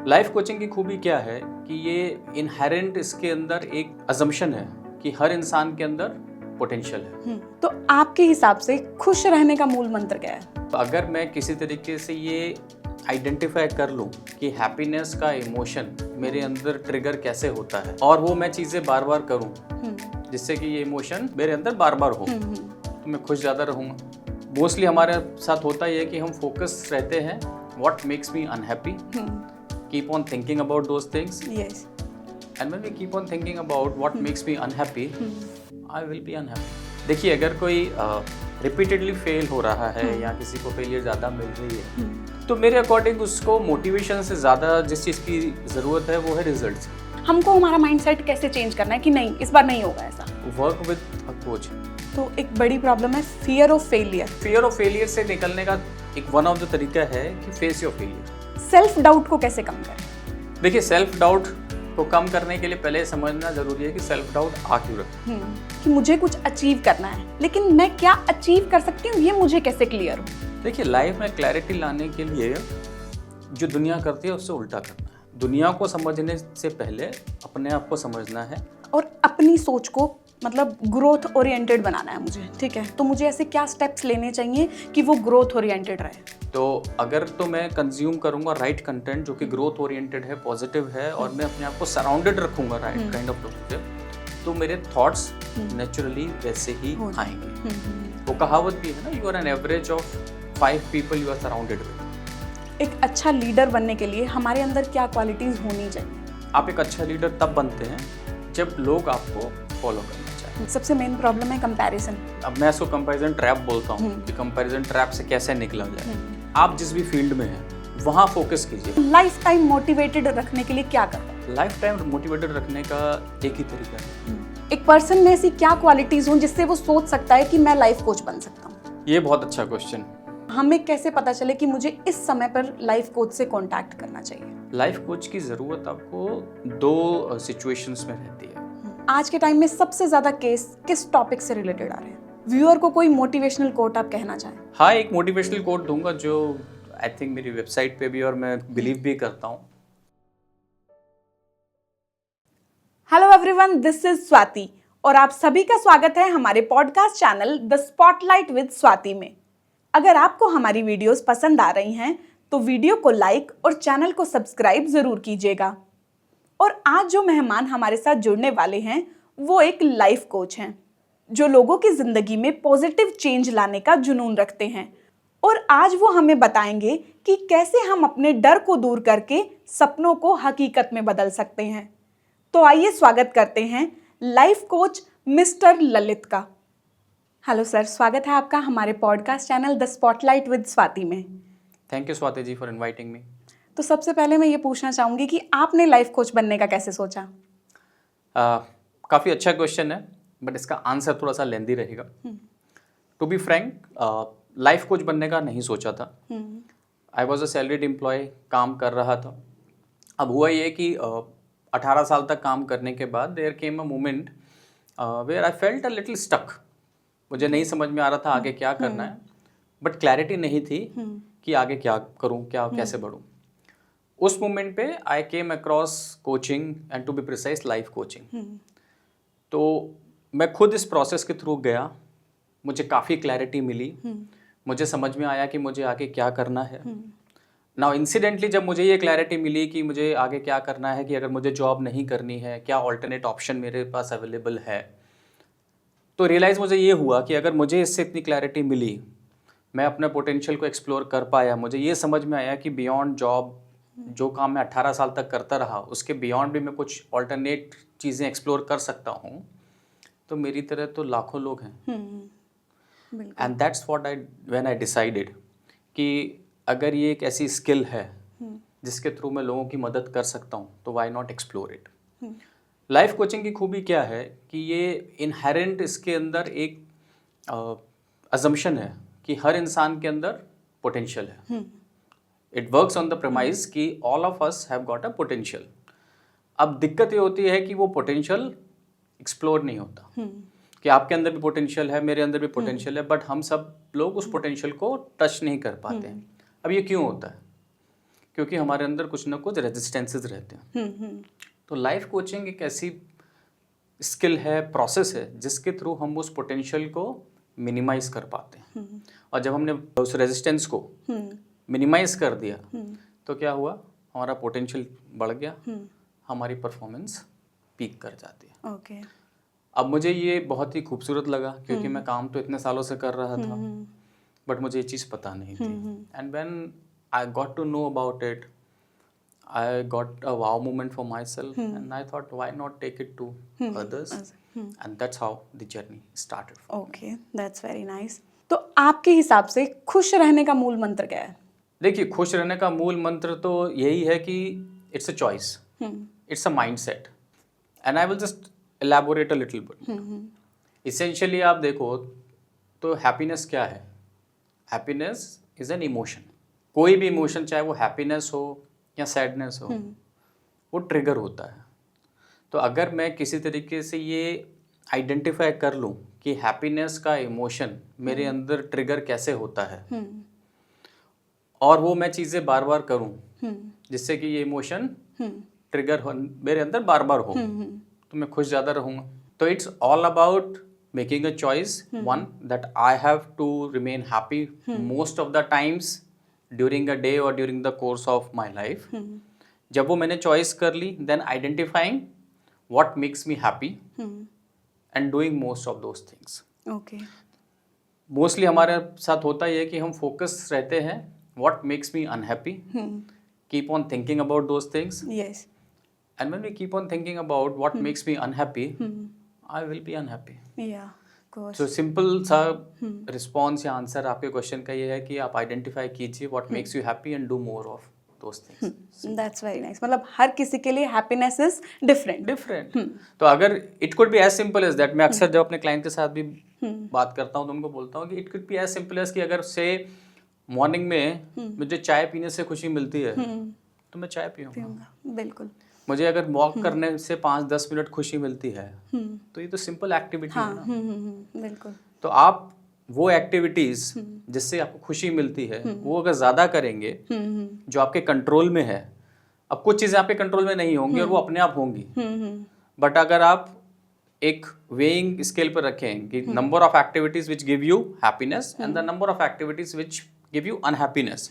Life coaching की खूबी क्या है कि ये इनहेरेंट इसके अंदर एक अजम्पशन है कि हर इंसान के अंदर पोटेंशियल है। तो आपके हिसाब से खुश रहने का मूल मंत्र क्या है? तो अगर मैं किसी तरीके से ये आइडेंटिफाई कर लूँ कि हैप्पीनेस का इमोशन मेरे अंदर ट्रिगर कैसे होता है और वो मैं चीज़ें बार बार करूँ जिससे कि ये इमोशन मेरे अंदर बार बार हो तो मैं खुश ज़्यादा रहूँगा। मोस्टली हमारे साथ होता ही है कि हम फोकस रहते हैं what makes me unhappy, keep on thinking about those things. Yes. And when we keep on thinking about what makes me unhappy, I will be unhappy. देखिए अगर कोई रिपीटेडली फेल हो रहा है या किसी को फेलियर ज़्यादा मिल रही है तो मेरे अकॉर्डिंग उसको मोटिवेशन से ज़्यादा जिस चीज़ की ज़रूरत है वो है रिजल्ट्स। हमको हमारा माइंडसेट कैसे चेंज करना है कि नहीं इस बार नहीं होगा ऐसा? Work with a coach. तो एक बड़ी प्रॉब्लम है fear of failure. Fear of failure से निकलने का एक वन ऑफ द तरीका है कि face your failure. Self doubt को कैसे कम करें? देखिए सेल्फ डाउट को कम करने के लिए पहले समझना जरूरी है कि सेल्फ डाउट आ क्यों रहा है। कि मुझे कुछ अचीव करना है लेकिन मैं क्या अचीव कर सकती हूँ ये मुझे कैसे क्लियर हो? देखिए लाइफ में क्लैरिटी लाने के लिए जो दुनिया करती है उससे उल्टा करना है। दुनिया को समझने से पहले अपने आप को समझना है और अपनी सोच को मतलब ग्रोथ ओरिएंटेड बनाना है मुझे। ठीक है, तो मुझे ऐसे क्या स्टेप्स लेने चाहिए कि वो ग्रोथ ओरिएंटेड रहे? तो अगर तो मैं कंज्यूम करूंगा राइट कंटेंट जो कि ग्रोथ ओरिएंटेड है, पॉजिटिव है और मैं अपने आप को सराउंडेड रखूंगा राइट काइंड ऑफ पॉजिटिव, तो मेरे थॉट्स नेचुरली वैसे ही आएंगे। वो कहावत भी है ना, you are an average of 5 people you are surrounded with. एक अच्छा लीडर बनने के लिए हमारे अंदर क्या क्वालिटीज होनी चाहिए? आप एक अच्छा लीडर तब बनते हैं जब लोग आपको फॉलो करना चाहिए। सबसे मेन प्रॉब्लम है कंपैरिजन। अब मैं इसको कंपैरिजन ट्रैप बोलता हूँ कि कंपैरिजन ट्रैप से कैसे निकला जाए। आप जिस भी फील्ड में हैं वहाँ फोकस कीजिए। लाइफ टाइम मोटिवेटेड रखने के लिए क्या करना? लाइफ टाइम मोटिवेटेड रखने का एक ही तरीका है। एक पर्सन में ऐसी क्या क्वालिटीज हों जिससे वो सोच सकता है कि मैं लाइफ कोच बन सकता हूँ? ये बहुत अच्छा क्वेश्चन। हमें कैसे पता चले कि मुझे इस समय पर लाइफ कोच से कांटेक्ट करना चाहिए? लाइफ कोच की जरूरत आपको 2 सिचुएशंस में रहती है। आज के टाइम में सबसे ज्यादा केस किस टॉपिक से रिलेटेड आ रहे हैं? व्यूअर को कोई मोटिवेशनल कोट आप कहना चाहें? हाँ, एक मोटिवेशनल कोट दूंगा जो आई थिंक मेरी वेबसाइट पे भी और मैं बिलीव भी करता हूँ। Hello everyone, this is Swati और आप सभी का स्वागत है हमारे podcast channel the spotlight with Swati में। अगर आपको हमारी वीडियोस पसंद आ रही हैं तो वीडियो को लाइक और चैनल को सब्सक्राइब जरूर कीजिएगा। और आज जो मेहमान हमारे साथ जुड़ने वाले हैं वो एक लाइफ कोच हैं जो लोगों की जिंदगी में पॉजिटिव चेंज लाने का जुनून रखते हैं। और आज वो हमें बताएंगे कि कैसे हम अपने डर को दूर करके सपनों को हकीकत में बदल सकते हैं। तो आइए स्वागत करते हैं लाइफ कोच मिस्टर ललित का। हेलो सर, स्वागत है आपका हमारे podcast channel the spotlight with Swati में। Thank you Swati ji for inviting me. तो सबसे पहले मैं ये पूछना चाहूँगी कि आपने लाइफ कोच बनने का कैसे सोचा? काफ़ी अच्छा क्वेश्चन है बट इसका आंसर थोड़ा सा लेंदी रहेगा। To be frank, life coach बनने का नहीं सोचा था। I was a salaried employ, काम कर रहा था। अब हुआ ये कि 18 साल तक काम करने के बाद there came a moment where I felt a little stuck. मुझे नहीं समझ में आ रहा था आगे क्या करना है, बट क्लैरिटी नहीं थी कि आगे क्या करूं, क्या कैसे बढ़ूं। उस मोमेंट पे I came across coaching and to be precise life coaching. तो मैं खुद इस प्रोसेस के थ्रू गया, मुझे काफ़ी क्लैरिटी मिली, मुझे समझ में आया कि मुझे आगे क्या करना है। नाउ इंसिडेंटली जब मुझे ये क्लैरिटी मिली कि मुझे आगे क्या करना है, कि अगर मुझे जॉब नहीं करनी है क्या ऑल्टरनेट ऑप्शन मेरे पास अवेलेबल है, तो रियलाइज़ मुझे ये हुआ कि अगर मुझे इससे इतनी क्लैरिटी मिली, मैं अपने पोटेंशियल को एक्सप्लोर कर पाया, मुझे ये समझ में आया कि बियॉन्ड जॉब जो काम मैं 18 साल तक करता रहा उसके बियॉन्ड भी मैं कुछ ऑल्टरनेट चीज़ें एक्सप्लोर कर सकता हूँ, तो मेरी तरह तो लाखों लोग हैं। And that's what when I decided कि अगर ये एक ऐसी स्किल है जिसके थ्रू मैं लोगों की मदद कर सकता हूँ तो why not explore it. Life coaching की खूबी क्या है कि ये इनहेरेंट इसके अंदर एक अजम्पशन है कि हर इंसान के अंदर पोटेंशियल है। It works on the premise कि all of us have got a potential. अब दिक्कत ये होती है कि वो पोटेंशियल एक्सप्लोर नहीं होता कि आपके अंदर भी पोटेंशियल है, मेरे अंदर भी पोटेंशियल है, बट हम सब लोग उस पोटेंशियल को टच नहीं कर पाते हैं। अब ये क्यों होता है? क्योंकि हमारे अंदर कुछ ना कुछ रेजिस्टेंसेस रहते हैं। तो लाइफ कोचिंग एक ऐसी स्किल है, प्रोसेस है, जिसके थ्रू हम उस पोटेंशियल को मिनिमाइज कर पाते हैं। और जब हमने उस रेजिस्टेंस को मिनिमाइज कर दिया तो क्या हुआ, हमारा पोटेंशियल बढ़ गया, हमारी परफॉर्मेंस पीक कर जाती है। ओके। अब मुझे ये बहुत ही खूबसूरत लगा, क्योंकि मैं काम तो इतने सालों से कर रहा था, बट मुझे ये चीज़ पता नहीं थी। And when I got to know about it, I got a wow moment for myself, and I thought, why not take it to others? And that's how the journey started. Okay, that's very nice. तो आपके हिसाब से खुश रहने का मूल मंत्र क्या है? देखिए, खुश रहने का मूल मंत्र तो यही है कि it's a choice, it's a mindset, and I will just elaborate a little bit. Essentially आप देखो तो happiness क्या है? Happiness is an emotion. कोई भी इमोशन, चाहे वो हैप्पीनेस हो या सैडनेस हो, वो ट्रिगर होता है। तो अगर मैं किसी तरीके से ये आइडेंटिफाई कर लूँ कि हैप्पीनेस का इमोशन मेरे अंदर ट्रिगर कैसे होता है, और वो मैं चीज़ें बार बार करूँ जिससे कि ये इमोशन ट्रिगर मेरे अंदर बार बार हो, तो मैं खुश ज़्यादा रहूँगा। तो it's all about making a choice, one, that I have to remain happy most of the times during a day और during the course of my life. जब वो मैंने चॉइस कर ली, then identifying what makes me happy and doing most of those things. Okay. Mostly हमारे साथ होता ही है कि हम फोकस रहते हैं what makes me unhappy, keep on thinking about those things, yes, and when we keep on thinking about what makes me unhappy, I will be unhappy. या तो सिंपल सा रिस्पॉन्स या आंसर आपके क्वेश्चन का ये है कि आप आइडेंटिफाई कीजिए what makes you happy and do more of those things. That's very nice. मतलब हर किसी के लिए हैप्पीनेस इज डिफरेंट। तो अगर it could be as simple as that, मैं अक्सर जब अपने क्लाइंट के साथ भी बात करता हूँ तो उनको बोलता हूँ कि it could be as simple as कि अगर से मॉर्निंग में मुझे चाय पीने से खुशी मिलती है तो मैं चाय पीऊँगा। बिल्कुल। मुझे अगर वॉक करने से 5-10 मिनट खुशी मिलती है तो ये तो सिंपल एक्टिविटी है ना। बिल्कुल। तो आप वो एक्टिविटीज जिससे आपको खुशी मिलती है वो अगर ज़्यादा करेंगे जो आपके कंट्रोल में है, अब कुछ चीज़ें आपके कंट्रोल में नहीं होंगी और वो अपने आप होंगी, बट अगर आप एक वेइंग स्केल पर रखें कि number of activities which give you happiness and the number of activities which give you unhappiness,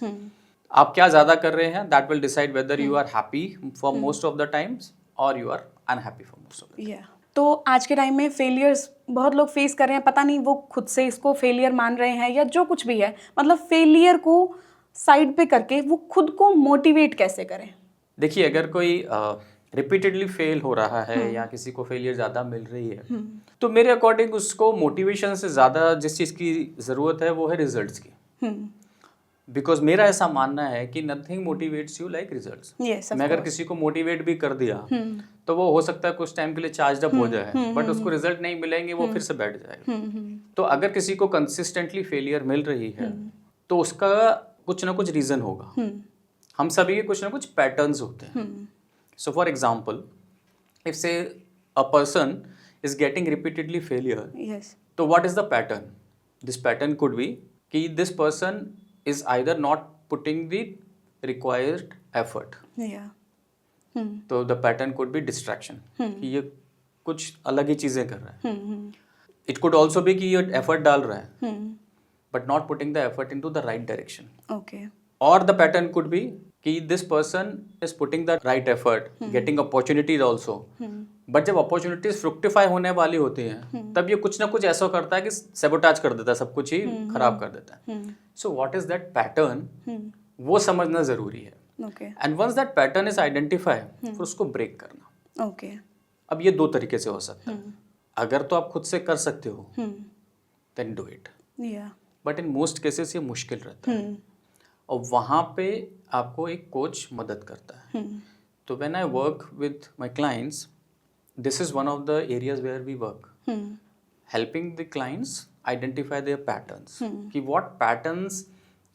आप क्या ज़्यादा कर रहे हैं, that will decide whether you are happy for most of the times और you are unhappy for most of the times. तो आज के टाइम में फेलियर्स बहुत लोग फेस कर रहे हैं, पता नहीं वो खुद से इसको फेलियर मान रहे हैं या जो कुछ भी है, मतलब फेलियर को साइड पे करके वो खुद को मोटिवेट कैसे करें? देखिए, अगर कोई रिपीटेडली फेल हो रहा है या किसी को फेलियर ज़्यादा मिल रही है तो मेरे अकॉर्डिंग उसको मोटिवेशन से ज़्यादा जिस चीज़ की ज़रूरत है वो है रिजल्ट्स की। बिकॉज मेरा ऐसा मानना है कि nothing motivates you like results. मैं अगर किसी को मोटिवेट भी कर दिया तो वो हो सकता है कुछ टाइम के लिए चार्ज अप हो जाए, बट उसको रिजल्ट नहीं मिलेंगे, वो फिर से बैठ जाएगा। तो अगर किसी को कंसिस्टेंटली फेलियर मिल रही है तो उसका कुछ ना कुछ रीजन होगा। हम सभी के कुछ ना कुछ पैटर्न्स होते हैं। So for example, if say a person is getting repeatedly failure, तो what is the pattern? This pattern could be कि this person is either not putting the required effort. तो the pattern could be distraction, कि ये कुछ अलग ही चीजें कर रहा है। It could also be कि ये effort डाल रहा है but not putting the effort into the right direction. Or the pattern could be कि this person is putting the right effort, getting opportunities also, but जब अपॉर्चुनिटीज फ्रुक्टिफाई होने वाली होती हैं तब ये कुछ ना कुछ ऐसा करता है कि सेबोटाज कर देता है, सब कुछ ही खराब कर देता है। So what is that pattern, वो समझना जरूरी है। And once that pattern is identify, फिर उसको ब्रेक करना। अब ये दो तरीके से हो सकता है। अगर तो आप खुद से कर सकते हो then do it, but in most cases ये मुश्किल रहता है और वहाँ पे आपको एक कोच मदद करता है। तो when I work with my clients, this is one of the areas where we work, helping the clients identify their patterns, कि what patterns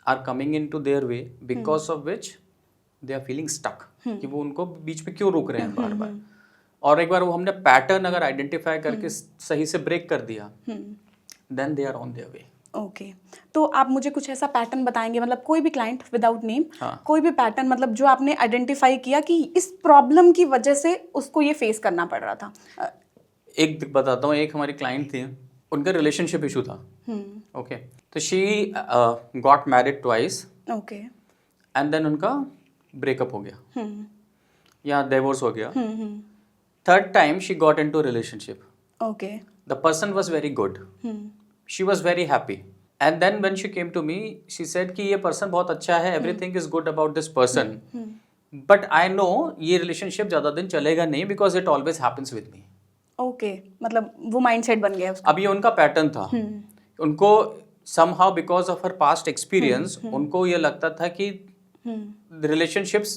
are coming into their way because of which they are feeling stuck, कि वो उनको बीच में क्यों रोक रहे हैं बार बार। और एक बार वो हमने पैटर्न अगर आइडेंटिफाई करके सही से ब्रेक कर दिया, then they are on their way. Okay तो आप मुझे कुछ ऐसा पैटर्न बताएंगे, मतलब कोई भी क्लाइंट विदाउट नेम, हाँ। कोई भी पैटर्न मतलब जो आपने आइडेंटिफाई किया कि इस प्रॉब्लम की वजह से उसको ये फेस करना पड़ रहा था? एक बताता हूँ, एक हमारी क्लाइंट थी, उनका रिलेशनशिप इशू था। ओके, तो she got married twice okay. And then उनका ब्रेकअप हो गया या डिवोर्स हो गया। Third time she got into relationship. Okay. The person was very good, she was very happy, and then when she came to me she said कि ये person बहुत अच्छा है, everything is good about this person, but I know ये relationship ज़्यादा दिन चलेगा नहीं because it always happens with me. Okay, मतलब वो माइंडसेट बन गया उसका। अब ये उनका पैटर्न था। उनको somehow because of her past experience उनको ये लगता था कि the relationships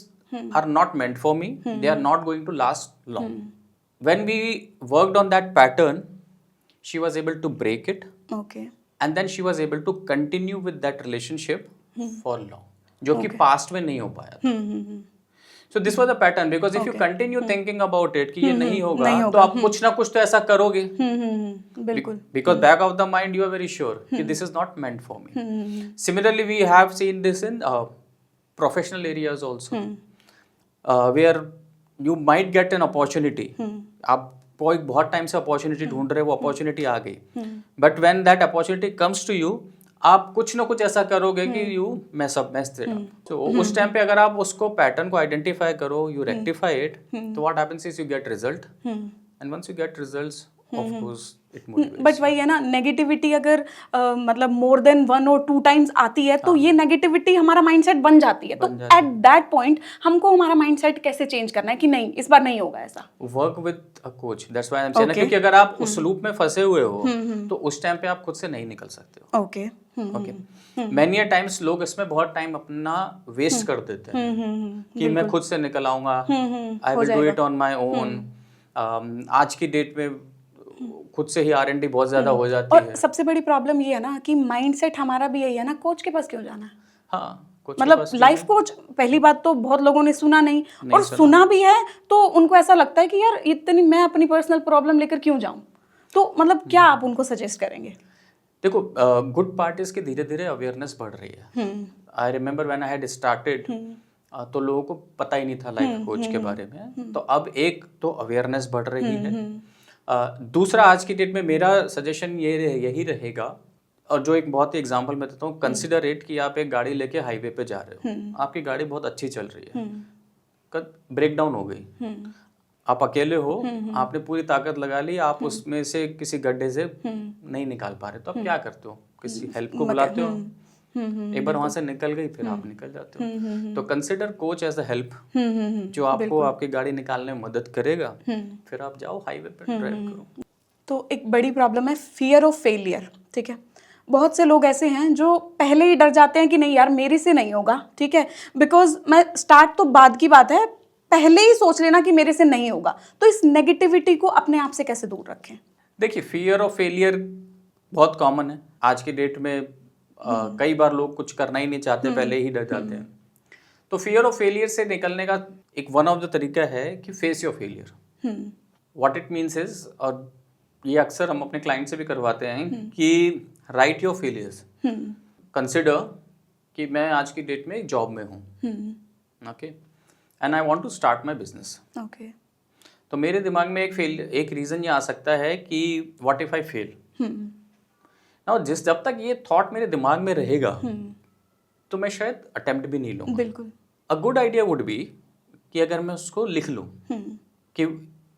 are not meant for me, they are not going to last long. When we worked on that pattern, she was able to break it, okay. and then she was able to continue with that relationship for long, जो कि past में नहीं हो पाया था। So this was the pattern, because if you continue thinking about it कि ये नहीं होगा तो आप कुछ ना कुछ तो ऐसा करोगे। बिल्कुल। Because back of the mind you are very sure कि this is not meant for me. Similarly, we have seen this in professional areas also, where you might get an opportunity. आप कोई बहुत टाइम से opportunity ढूंढ रहे हो, वो opportunity आ गई, but when that opportunity comes to you, आप कुछ ना कुछ ऐसा करोगे कि यू मैस इट अप। तो उस टाइम पे अगर आप उसको पैटर्न को आइडेंटिफाई करो, यू रेक्टिफाई इट, तो what happens is you get result, and once you get results of course it motivates. But वही है ना, नेगेटिविटी अगर मतलब मोर देन 1 और 2 टाइम्स आती है तो ये नेगेटिविटी हमारा माइंडसेट बन जाती है। तो एट दैट पॉइंट हमको हमारा माइंडसेट कैसे चेंज करना है कि नहीं इस बार नहीं होगा ऐसा? Work with a coach, that's why I am saying, क्योंकि अगर आप उस लूप में फंसे हुए हो तो उस टाइम पे आप खुद से नहीं निकल सकते हो। ओके। ओके, मैनी टाइम्स लोग इसमें बहुत टाइम अपना वेस्ट कर देते हैं कि मैं खुद से निकल आऊंगा, I will do it on my own. आज की डेट में खुद से ही R&D बहुत ज्यादा हो जाती है। और सबसे बड़ी प्रॉब्लम ये है ना कि माइंडसेट हमारा भी यही है ना, कोच के पास क्यों जाना है? हाँ, मतलब लाइफ कोच, पहली बात तो बहुत लोगों ने सुना नहीं और सुना भी है तो उनको ऐसा लगता है कि यार इतनी मैं अपनी पर्सनल प्रॉब्लम लेकर क्यों जाऊं। तो मतलब क्या आप उनको सजेस्ट करेंगे? देखो, गुड पार्ट इज कि धीरे धीरे अवेयरनेस बढ़ रही है। I remember when I had started तो लोगों को पता ही नहीं था लाइफ कोच के बारे में, तो अब एक तो अवेयरनेस बढ़ रही है। दूसरा, आज की डेट में मेरा सजेशन यही रहेगा, और जो एक बहुत ही एग्जांपल मैं देता हूँ, कंसिडर इट कि आप एक गाड़ी लेके हाईवे पे जा रहे हो, आपकी गाड़ी बहुत अच्छी चल रही है, ब्रेक डाउन हो गई, आप अकेले हो, आपने पूरी ताकत लगा ली, आप उसमें से किसी गड्ढे से नहीं निकाल पा रहे, तो आप क्या करते हो? किसी हेल्प को बुलाते हो, एक बार वहां से निकल गई फिर आप निकल जाते हो। तो consider coach as a help, जो आपको आपकी गाड़ी निकालने में मदद करेगा, फिर आप जाओ हाईवे पे ड्राइव करो। तो एक बड़ी प्रॉब्लम है फियर ऑफ फेलियर, ठीक है। बहुत से लोग ऐसे हैं जो पहले ही डर जाते हैं कि नहीं यार मेरे से नहीं होगा, ठीक है, बिकॉज मैं स्टार्ट तो बाद की बात है, पहले ही सोच लेना कि मेरे से नहीं होगा। तो इस नेगेटिविटी को अपने आप से कैसे दूर रखें? देखिए, फियर ऑफ फेलियर बहुत कॉमन है आज की डेट में। कई बार लोग कुछ करना ही नहीं चाहते, पहले ही डर जाते हैं। तो फियर ऑफ फेलियर से निकलने का एक वन ऑफ द तरीका है कि face your failure. What it means is, और ये अक्सर हम अपने क्लाइंट से भी करवाते हैं कि राइट योर फेलियर्स। कंसिडर कि मैं आज की डेट में एक जॉब में हूँ, okay, and I want to start my business. Okay. तो मेरे दिमाग में एक रीजन ये आ सकता है कि what if I fail. Now जब तक ये थॉट मेरे दिमाग में रहेगा तो मैं शायद अटेम्प्ट भी नहीं लूँगा। बिल्कुल। A good idea would be कि अगर मैं उसको लिख लूँ कि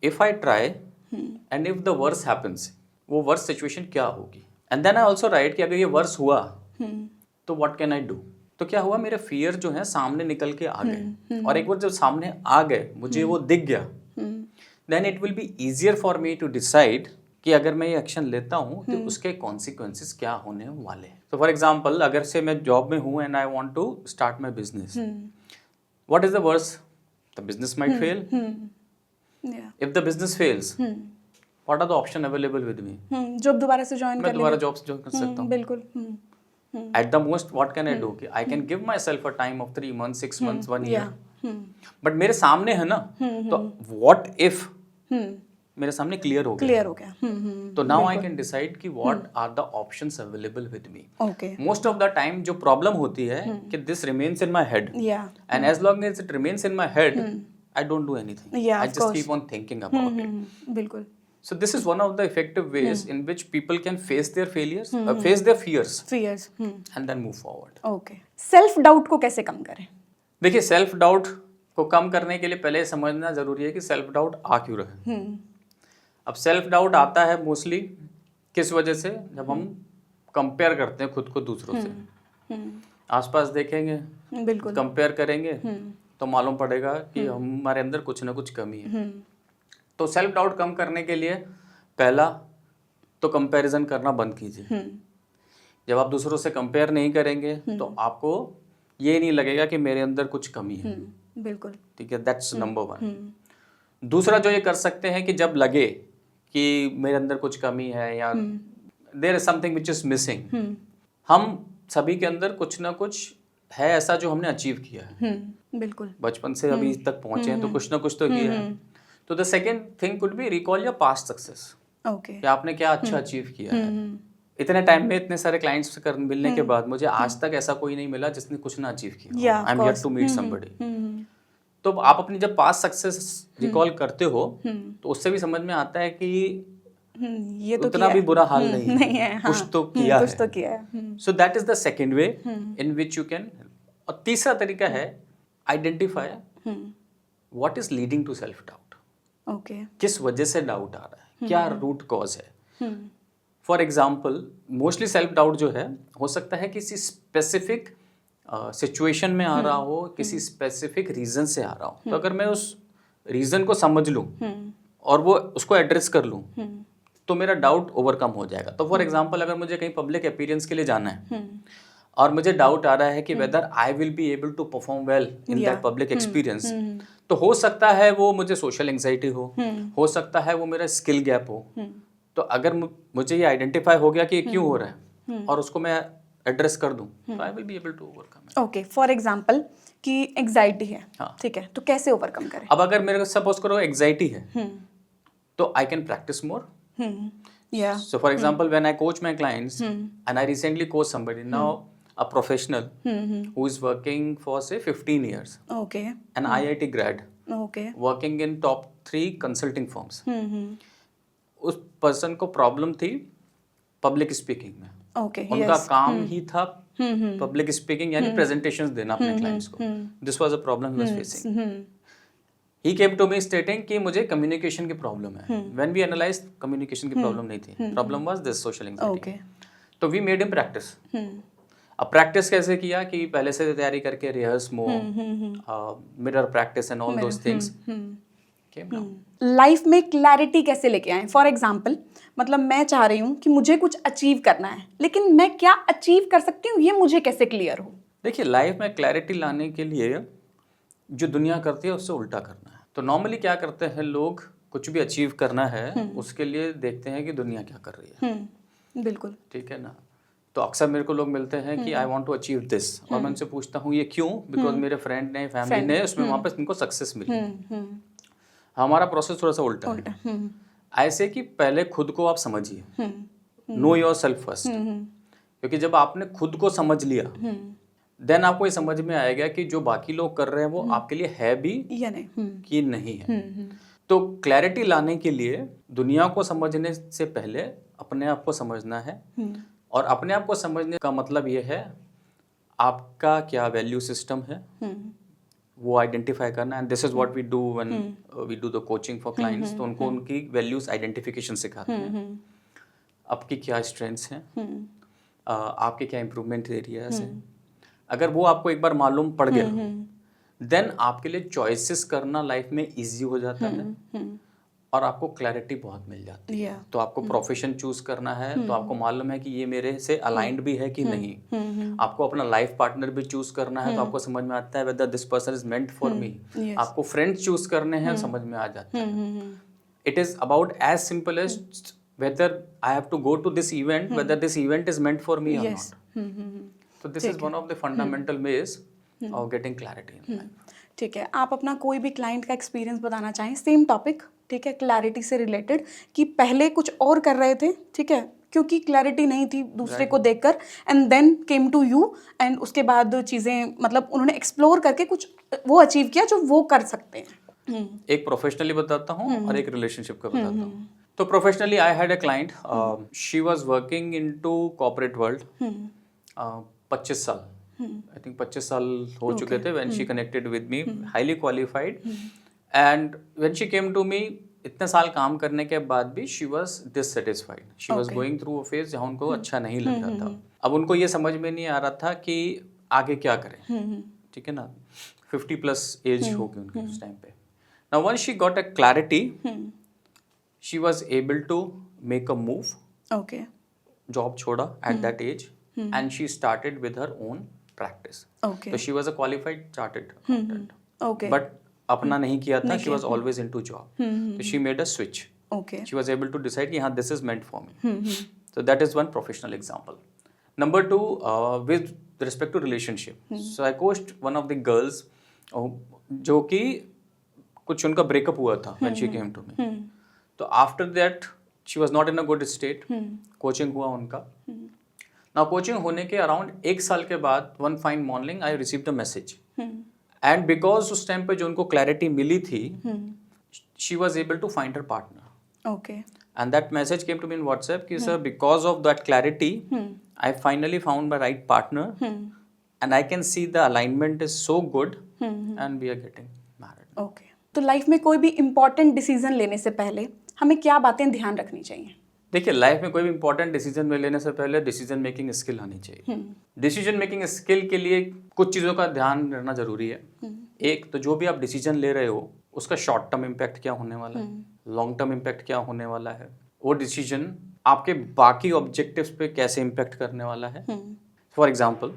if I try and if the worst happens, वो वर्स्ट सिचुएशन क्या होगी, and then I also write कि अगर ये वर्स्ट हुआ तो व्हाट कैन आई डू। तो क्या हुआ, मेरे फियर जो है सामने निकल के आ गए, और एक बार जब सामने आ गए, मुझे वो दिख गया, then it will be easier for me to decide कि अगर मैं ये एक्शन लेता हूँ तो उसके कॉन्सिक्वेंसेस क्या होने वाले हैं। तो फॉर एग्जाम्पल, अगर से मैं जॉब में हूँ and I want to start my business, what is the worst? The business might fail. If the business fails, what are the option available with me? Job दोबारा से ज्वाइन कर, मैं दोबारा जॉब ज्वाइन कर सकता हूँ। बिल्कुल। At the most, what can I do? कि I can give myself a time of 3 months, 6 months, 1 year. But मेरे सामने है ना, तो what if मेरे सामने क्लियर हो गया। क्लियर हो गया। तो नाउ आई कैन डिसाइड कि what are the options available with me. Okay. Most of the time जो प्रॉब्लम होती है कि this remains in my head, या and as long as it remains in my head I don't do anything, Yeah, I of just course. Keep on thinking about it. बिल्कुल। So this is one of the effective ways in which people can face their failures, face their fears, fears. and then move forward. Okay. Self doubt को कैसे कम करें? देखिए, self doubt को कम करने के लिए पहले समझना जरूरी है कि सेल्फ डाउट आ क्यों रहा है। अब सेल्फ डाउट आता है मोस्टली किस वजह से, जब हम कंपेयर करते हैं खुद को दूसरों से। आसपास देखेंगे, बिल्कुल। कंपेयर करेंगे तो मालूम पड़ेगा कि हमारे अंदर कुछ ना कुछ कमी है। तो सेल्फ डाउट कम करने के लिए पहला तो कंपैरिजन करना बंद कीजिए। जब आप दूसरों से कंपेयर नहीं करेंगे तो आपको ये नहीं लगेगा कि मेरे अंदर कुछ कमी है। बिल्कुल। ठीक है, दैट्स नंबर 1। दूसरा जो ये कर सकते हैं कि जब लगे कि मेरे अंदर कुछ कमी है या there is something which is missing, हम सभी के अंदर कुछ ना कुछ है ऐसा जो हमने अचीव किया है। बिल्कुल। बचपन से अभी तक पहुंचे हैं तो कुछ ना कुछ तो किया है। तो the second thing could be recall your past success, okay. कि आपने क्या अच्छा अचीव किया है। इतने टाइम में इतने सारे क्लाइंट्स से मिलने के बाद मुझे आज तक ऐसा कोई नहीं मिला जिसने कुछ ना अचीव किया। I am here to meet somebody. तो आप अपनी जब पास्ट सक्सेस रिकॉल करते हो तो उससे भी समझ में आता है कि ये तो उतना भी बुरा हाल नहीं है। कुछ तो किया कुछ है। तो किया है। So that is the second way in which you can. और तीसरा तरीका है identify what is leading to self doubt. Okay. किस वजह से डाउट आ रहा है, क्या रूट कॉज है। For example, mostly self doubt जो है हो सकता है किसी स्पेसिफिक सिचुएशन में आ रहा हो, किसी स्पेसिफिक रीजन से आ रहा हो। तो अगर मैं उस रीजन को समझ लूँ और वो उसको एड्रेस कर लूँ तो मेरा डाउट ओवरकम हो जाएगा। तो फॉर एग्जाम्पल, अगर मुझे कहीं पब्लिक अपीयरेंस के लिए जाना है और मुझे डाउट आ रहा है कि whether I will be able to perform well in that public experience, तो हो सकता है वो मुझे सोशल एंग्जाइटी हो सकता है वो मेरा स्किल गैप हो। तो अगर मुझे ये आइडेंटिफाई हो गया कि ये क्यों हो रहा है और उसको मैं एड्रेस कर दूं, तो I will be able to overcome. Okay. For example कि एंग्जाइटी है, हाँ। ठीक है, तो कैसे ओवरकम करें? अब अगर मेरे को सपोज करो एंग्जाइटी है तो I can practice more. Yeah. So for example, when I coach my clients, and I recently coached somebody now, a professional who is working for say 15 years, Okay. an IIT grad, Okay. working in top 3 consulting firms. उस person को problem थी public speaking में। Okay. उनका Yes. काम ही था public speaking यानी presentations देना अपने क्लाइंट्स को। This was a problem he was facing. He came to me stating कि मुझे कम्युनिकेशन की प्रॉब्लम है। When we analyzed, कम्युनिकेशन की प्रॉब्लम नहीं थी, problem was this social anxiety. Okay. तो वी मेड हिम प्रैक्टिस। अब प्रैक्टिस कैसे किया कि पहले से तैयारी करके rehearse more, mirror practice and all those things. Life में क्लैरिटी कैसे लेके आए? फॉर एग्जाम्पल, मतलब मैं चाह रही हूँ कि मुझे कुछ अचीव करना है, लेकिन मैं क्या अचीव कर सकती हूँ ये मुझे कैसे क्लियर हो? देखिए, लाइफ में क्लैरिटी लाने के लिए जो दुनिया करती है उससे उल्टा करना है। तो नॉर्मली क्या करते हैं लोग, कुछ भी अचीव करना है उसके लिए देखते हैं कि दुनिया क्या कर रही है। बिल्कुल। ठीक है ना। तो अक्सर मेरे को लोग मिलते हैं कि I want to achieve this, और मैं उनसे पूछता हूँ ये क्यों? बिकॉज मेरे फ्रेंड ने, फैमिली ने, उसमें वहाँ पे उनको सक्सेस मिली। हमारा प्रोसेस थोड़ा सा उल्टा है। ऐसे कि पहले खुद को आप समझिए, नो योर सेल्फ फर्स्ट। क्योंकि जब आपने खुद को समझ लिया देन आपको ये समझ में आएगा कि जो बाकी लोग कर रहे हैं वो आपके लिए है भी या नहीं कि नहीं है। तो क्लैरिटी लाने के लिए दुनिया को समझने से पहले अपने आप को समझना है, और अपने आप को समझने का मतलब ये है आपका क्या वैल्यू सिस्टम है वो आइडेंटिफाई करना। And this is what we do when we do the coaching for clients. तो उनको उनकी वैल्यूज आइडेंटिफिकेशन सिखाते हैं। आपकी क्या स्ट्रेंथ्स हैं, आपके क्या इम्प्रूवमेंट एरियाज हैं। अगर वो आपको एक बार मालूम पड़ गया देन आपके लिए चॉइसेस करना लाइफ में इजी हो जाता है, और आपको क्लैरिटी बहुत मिल जाती है। तो आपको प्रोफेशन चूज करना है तो आपको मालूम है कि ये मेरे से अलाइंड भी है कि नहीं। आपको अपना लाइफ पार्टनर भी चूज करना है तो आपको समझ में आता है whether this person is meant for मी। आपको फ्रेंड्स चूज करने हैं समझ में आ जाता है। It is about as simple as whether I have to go to this event, whether this event is meant for me और not. So this is one of the fundamental ways of getting clarity in life. ठीक है। आप अपना कोई भी client का experience बताना चाहें, सेम टॉपिक? ठीक है, क्लैरिटी से रिलेटेड, कि पहले कुछ और कर रहे थे, ठीक है, क्योंकि क्लैरिटी नहीं थी दूसरे को देखकर, and then came to you, एंड उसके बाद चीज़ें मतलब उन्होंने एक्सप्लोर करके कुछ वो अचीव किया जो वो कर सकते हैं। एक प्रोफेशनली बताता हूँ और एक रिलेशनशिप का बताता हूँ। तो professionally I had a client, she was working into corporate world, 25 साल, आई थिंक 25 साल हो चुके थे when she connected with me, highly qualified, and when she came to me, इतने साल काम करने के बाद भी she was dissatisfied, she was going through a phase जहाँ उनको अच्छा नहीं लग रहा था। अब उनको ये समझ में नहीं आ रहा था कि आगे क्या करें, ठीक है ना, 50 प्लस एज होगी उनकी उस टाइम पे। Now once she got a clarity, she was able to make a move, okay, job छोड़ा at that age, and she started with her own practice. Okay, तो she was a qualified chartered accountant, okay, but अपना नहीं किया था, she was always into job, तो she made a switch, okay, she was able to decide कि हाँ this is meant for me. So that is one professional example. Number two, with respect to relationship, so I coached one of the girls, जो कि कुछ उनका breakup हुआ था when she came to me. तो after that she was not in a good state. Coaching हुआ उनका. Now coaching होने के अराउंड 1 साल के बाद one fine morning I received a message. And because उस टाइम पे जो उनको क्लैरिटी मिली थी, she was able to find her partner. Okay, And that message came to me in WhatsApp कि sir, because of that clarity, I finally found my right partner, and I can see the alignment is so good, and we are getting married. Okay. तो life में कोई भी important decision लेने से पहले हमें क्या बातें ध्यान रखनी चाहिए? देखिए, लाइफ में कोई भी इंपॉर्टेंट डिसीजन में लेने से पहले डिसीजन मेकिंग स्किल आनी चाहिए। डिसीजन मेकिंग स्किल के लिए कुछ चीज़ों का ध्यान रखना जरूरी है। एक तो जो भी आप डिसीजन ले रहे हो उसका शॉर्ट टर्म इम्पैक्ट क्या होने वाला है, लॉन्ग टर्म इम्पैक्ट क्या होने वाला है, वो डिसीजन आपके बाकी ऑब्जेक्टिव्स पे कैसे इम्पैक्ट करने वाला है। फॉर एग्जाम्पल,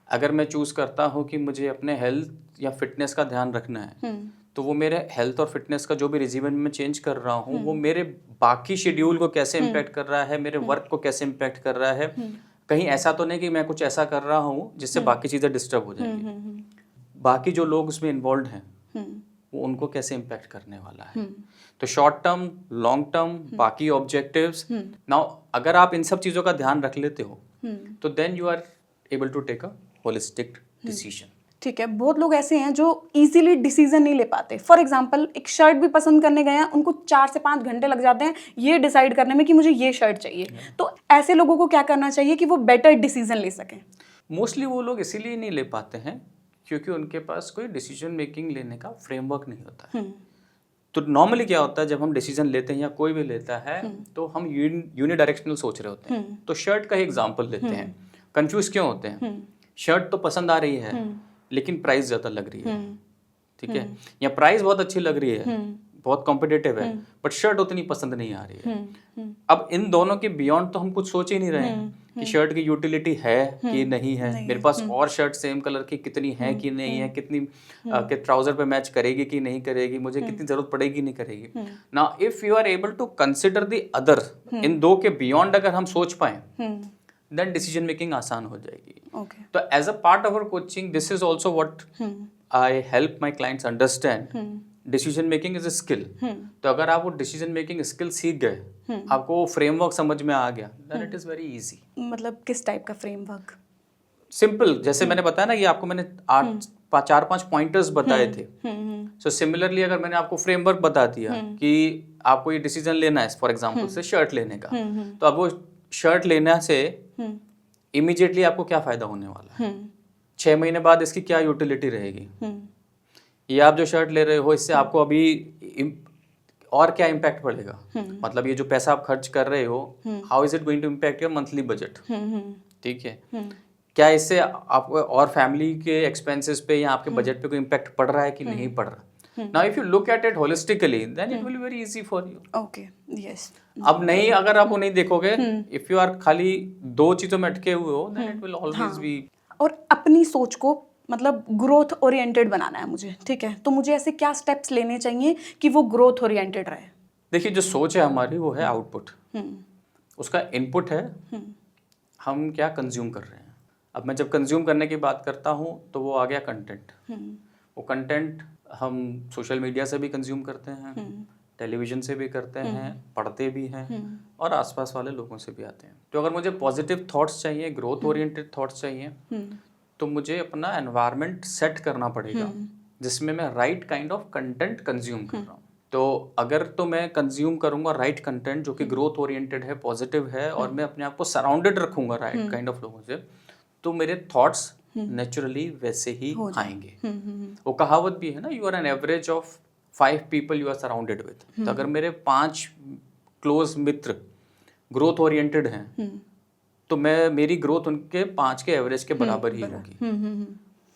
अगर मैं चूज करता हूँ कि मुझे अपने हेल्थ या फिटनेस का ध्यान रखना है, तो वो मेरे हेल्थ और फिटनेस का जो भी रिजीवन में चेंज कर रहा हूँ वो मेरे बाकी शेड्यूल को कैसे इम्पैक्ट कर रहा है, मेरे वर्क को कैसे इम्पैक्ट कर रहा है। कहीं ऐसा तो नहीं कि मैं कुछ ऐसा कर रहा हूँ जिससे बाकी चीज़ें डिस्टर्ब हो जाएंगी। बाकी जो लोग उसमें इन्वॉल्व हैं वो उनको कैसे इम्पैक्ट करने वाला है। तो शॉर्ट टर्म, लॉन्ग टर्म, बाकी ऑब्जेक्टिव्स। नाउ अगर आप इन सब चीज़ों का ध्यान रख लेते हो तो then you are able to take a holistic decision. ठीक है, बहुत लोग ऐसे हैं जो इजीली डिसीजन नहीं ले पाते। फॉर एग्जांपल, एक शर्ट भी पसंद करने गए हैं, उनको 4 से 5 घंटे लग जाते हैं ये डिसाइड करने में कि मुझे ये शर्ट चाहिए। तो ऐसे लोगों को क्या करना चाहिए कि वो बेटर डिसीजन ले सकें? मोस्टली वो लोग इसीलिए नहीं ले पाते हैं क्योंकि उनके पास कोई डिसीजन मेकिंग लेने का फ्रेमवर्क नहीं होता है। तो नॉर्मली क्या होता है, जब हम डिसीजन लेते हैं या कोई भी लेता है तो हम यूनिडायरेक्शनल सोच रहे होते हैं। तो शर्ट का ही एग्जांपल लेते हैं। कंफ्यूज क्यों होते हैं? शर्ट तो पसंद आ रही है लेकिन प्राइस ज़्यादा लग रही है, ठीक है, या प्राइस बहुत अच्छी लग रही है, बहुत कॉम्पिटिटिव है, बट शर्ट उतनी पसंद नहीं आ रही है। अब इन दोनों के बियॉन्ड तो हम कुछ सोच ही नहीं रहे हैं कि शर्ट की यूटिलिटी है कि नहीं है, मेरे पास और शर्ट सेम कलर की कितनी है कि नहीं है, कितनी के ट्राउजर पे मैच करेगी कि नहीं करेगी, मुझे कितनी जरूरत पड़ेगी नहीं करेगी। Now if you are able to consider the other, इन दो के बियॉन्ड अगर हम सोच पाए देन डिसीजन मेकिंग आसान हो जाएगी। तो as a part of our coaching this is also what I help my clients understand. Decision making is a skill. तो अगर आप वो डिसीजन मेकिंग स्किल सीख गए, आपको वो फ्रेमवर्क समझ में आ गया, then it is very easy. मतलब किस टाइप का फ्रेमवर्क? सिंपल, जैसे मैंने बताया ना, ये आपको मैंने 4-5 पॉइंटर्स बताए थे। सो सिमिलरली अगर मैंने आपको फ्रेमवर्क बता दिया कि आपको ये डिसीजन लेना है, फॉर एग्जांपल से शर्ट लेने का, तो अब वो शर्ट लेने से इमीडिएटली आपको क्या फायदा होने वाला है, 6 महीने बाद इसकी क्या यूटिलिटी रहेगी, ये आप जो शर्ट ले रहे हो इससे आपको अभी और क्या इम्पैक्ट पड़ेगा, मतलब ये जो पैसा आप खर्च कर रहे हो, how is it going to impact your monthly budget, ठीक है, क्या इससे आपको और फैमिली के एक्सपेंसेस पे या आपके बजट पे कोई इम्पैक्ट पड़ रहा है कि नहीं पड़ रहा। Now if you look at it holistically, then it will be very easy for you. Okay, yes. अब नहीं, अगर आप वो नहीं देखोगे, if you are खाली 2 चीजों में अटके हुए हो, then it will always be. और अपनी सोच को मतलब ग्रोथ ओरिएंटेड बनाना है मुझे, ठीक है, तो मुझे ऐसे क्या स्टेप्स लेने चाहिए कि वो ग्रोथ ओरिएंटेड रहे? देखिए, जो सोच है हमारी वो है आउटपुट, उसका इनपुट है हम क्या कंज्यूम कर रहे हैं। अब मैं जब कंज्यूम करने की बात करता हूँ तो वो आ गया कंटेंट। वो कंटेंट हम सोशल मीडिया से भी कंज्यूम करते हैं, टेलीविजन से भी करते हैं, पढ़ते भी हैं और आसपास वाले लोगों से भी आते हैं। तो अगर मुझे पॉजिटिव थॉट्स चाहिए, ग्रोथ ओरिएंटेड थॉट्स चाहिए, तो मुझे अपना एनवायरनमेंट सेट करना पड़ेगा जिसमें मैं right kind of content consume कर रहा हूँ। तो अगर तो मैं कंज्यूम करूंगा राइट कंटेंट जो कि ग्रोथ ओरिएंटेड है, पॉजिटिव है, और मैं अपने आप को सराउंडेड रखूंगा राइट काइंड ऑफ लोगों से, तो मेरे थॉट्स नेचुरली वैसे ही आएंगे। वो कहावत भी है ना, you are an average of 5 people you are surrounded with. तो अगर मेरे 5 क्लोज मित्र ग्रोथ ओरिएंटेड हैं, तो मेरी ग्रोथ उनके 5 के एवरेज के बराबर ही होगी।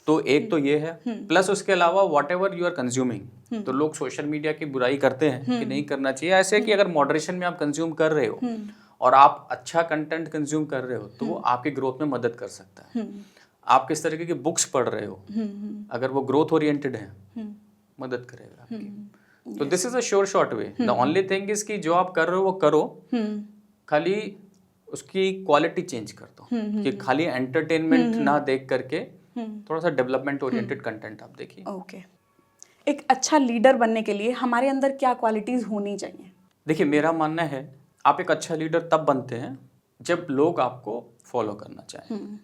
तो एक तो ये है, प्लस उसके अलावा whatever you are consuming, तो लोग सोशल मीडिया की बुराई करते हैं कि नहीं करना चाहिए, ऐसे कि अगर मॉडरेशन में आप कंज्यूम कर रहे हो और आप अच्छा कंटेंट कंज्यूम कर रहे हो तो वो आपकी ग्रोथ में मदद कर सकता है। आप किस तरीके की बुक्स पढ़ रहे हो, अगर वो ग्रोथ ओरिएंटेड है, मदद करेगा आपकी। तो this is a sure short way. The only thing is कि जो आप कर रहे हो वो करो, खाली उसकी क्वालिटी चेंज कर दो, कि खाली एंटरटेनमेंट ना देख करके थोड़ा सा डेवलपमेंट ओरिएंटेड कंटेंट आप देखिए। ओके। एक अच्छा लीडर बनने के लिए हमारे अंदर क्या क्वालिटीज होनी चाहिए? देखिए, मेरा मानना है आप एक अच्छा लीडर तब बनते हैं जब लोग आपको फॉलो करना चाहें।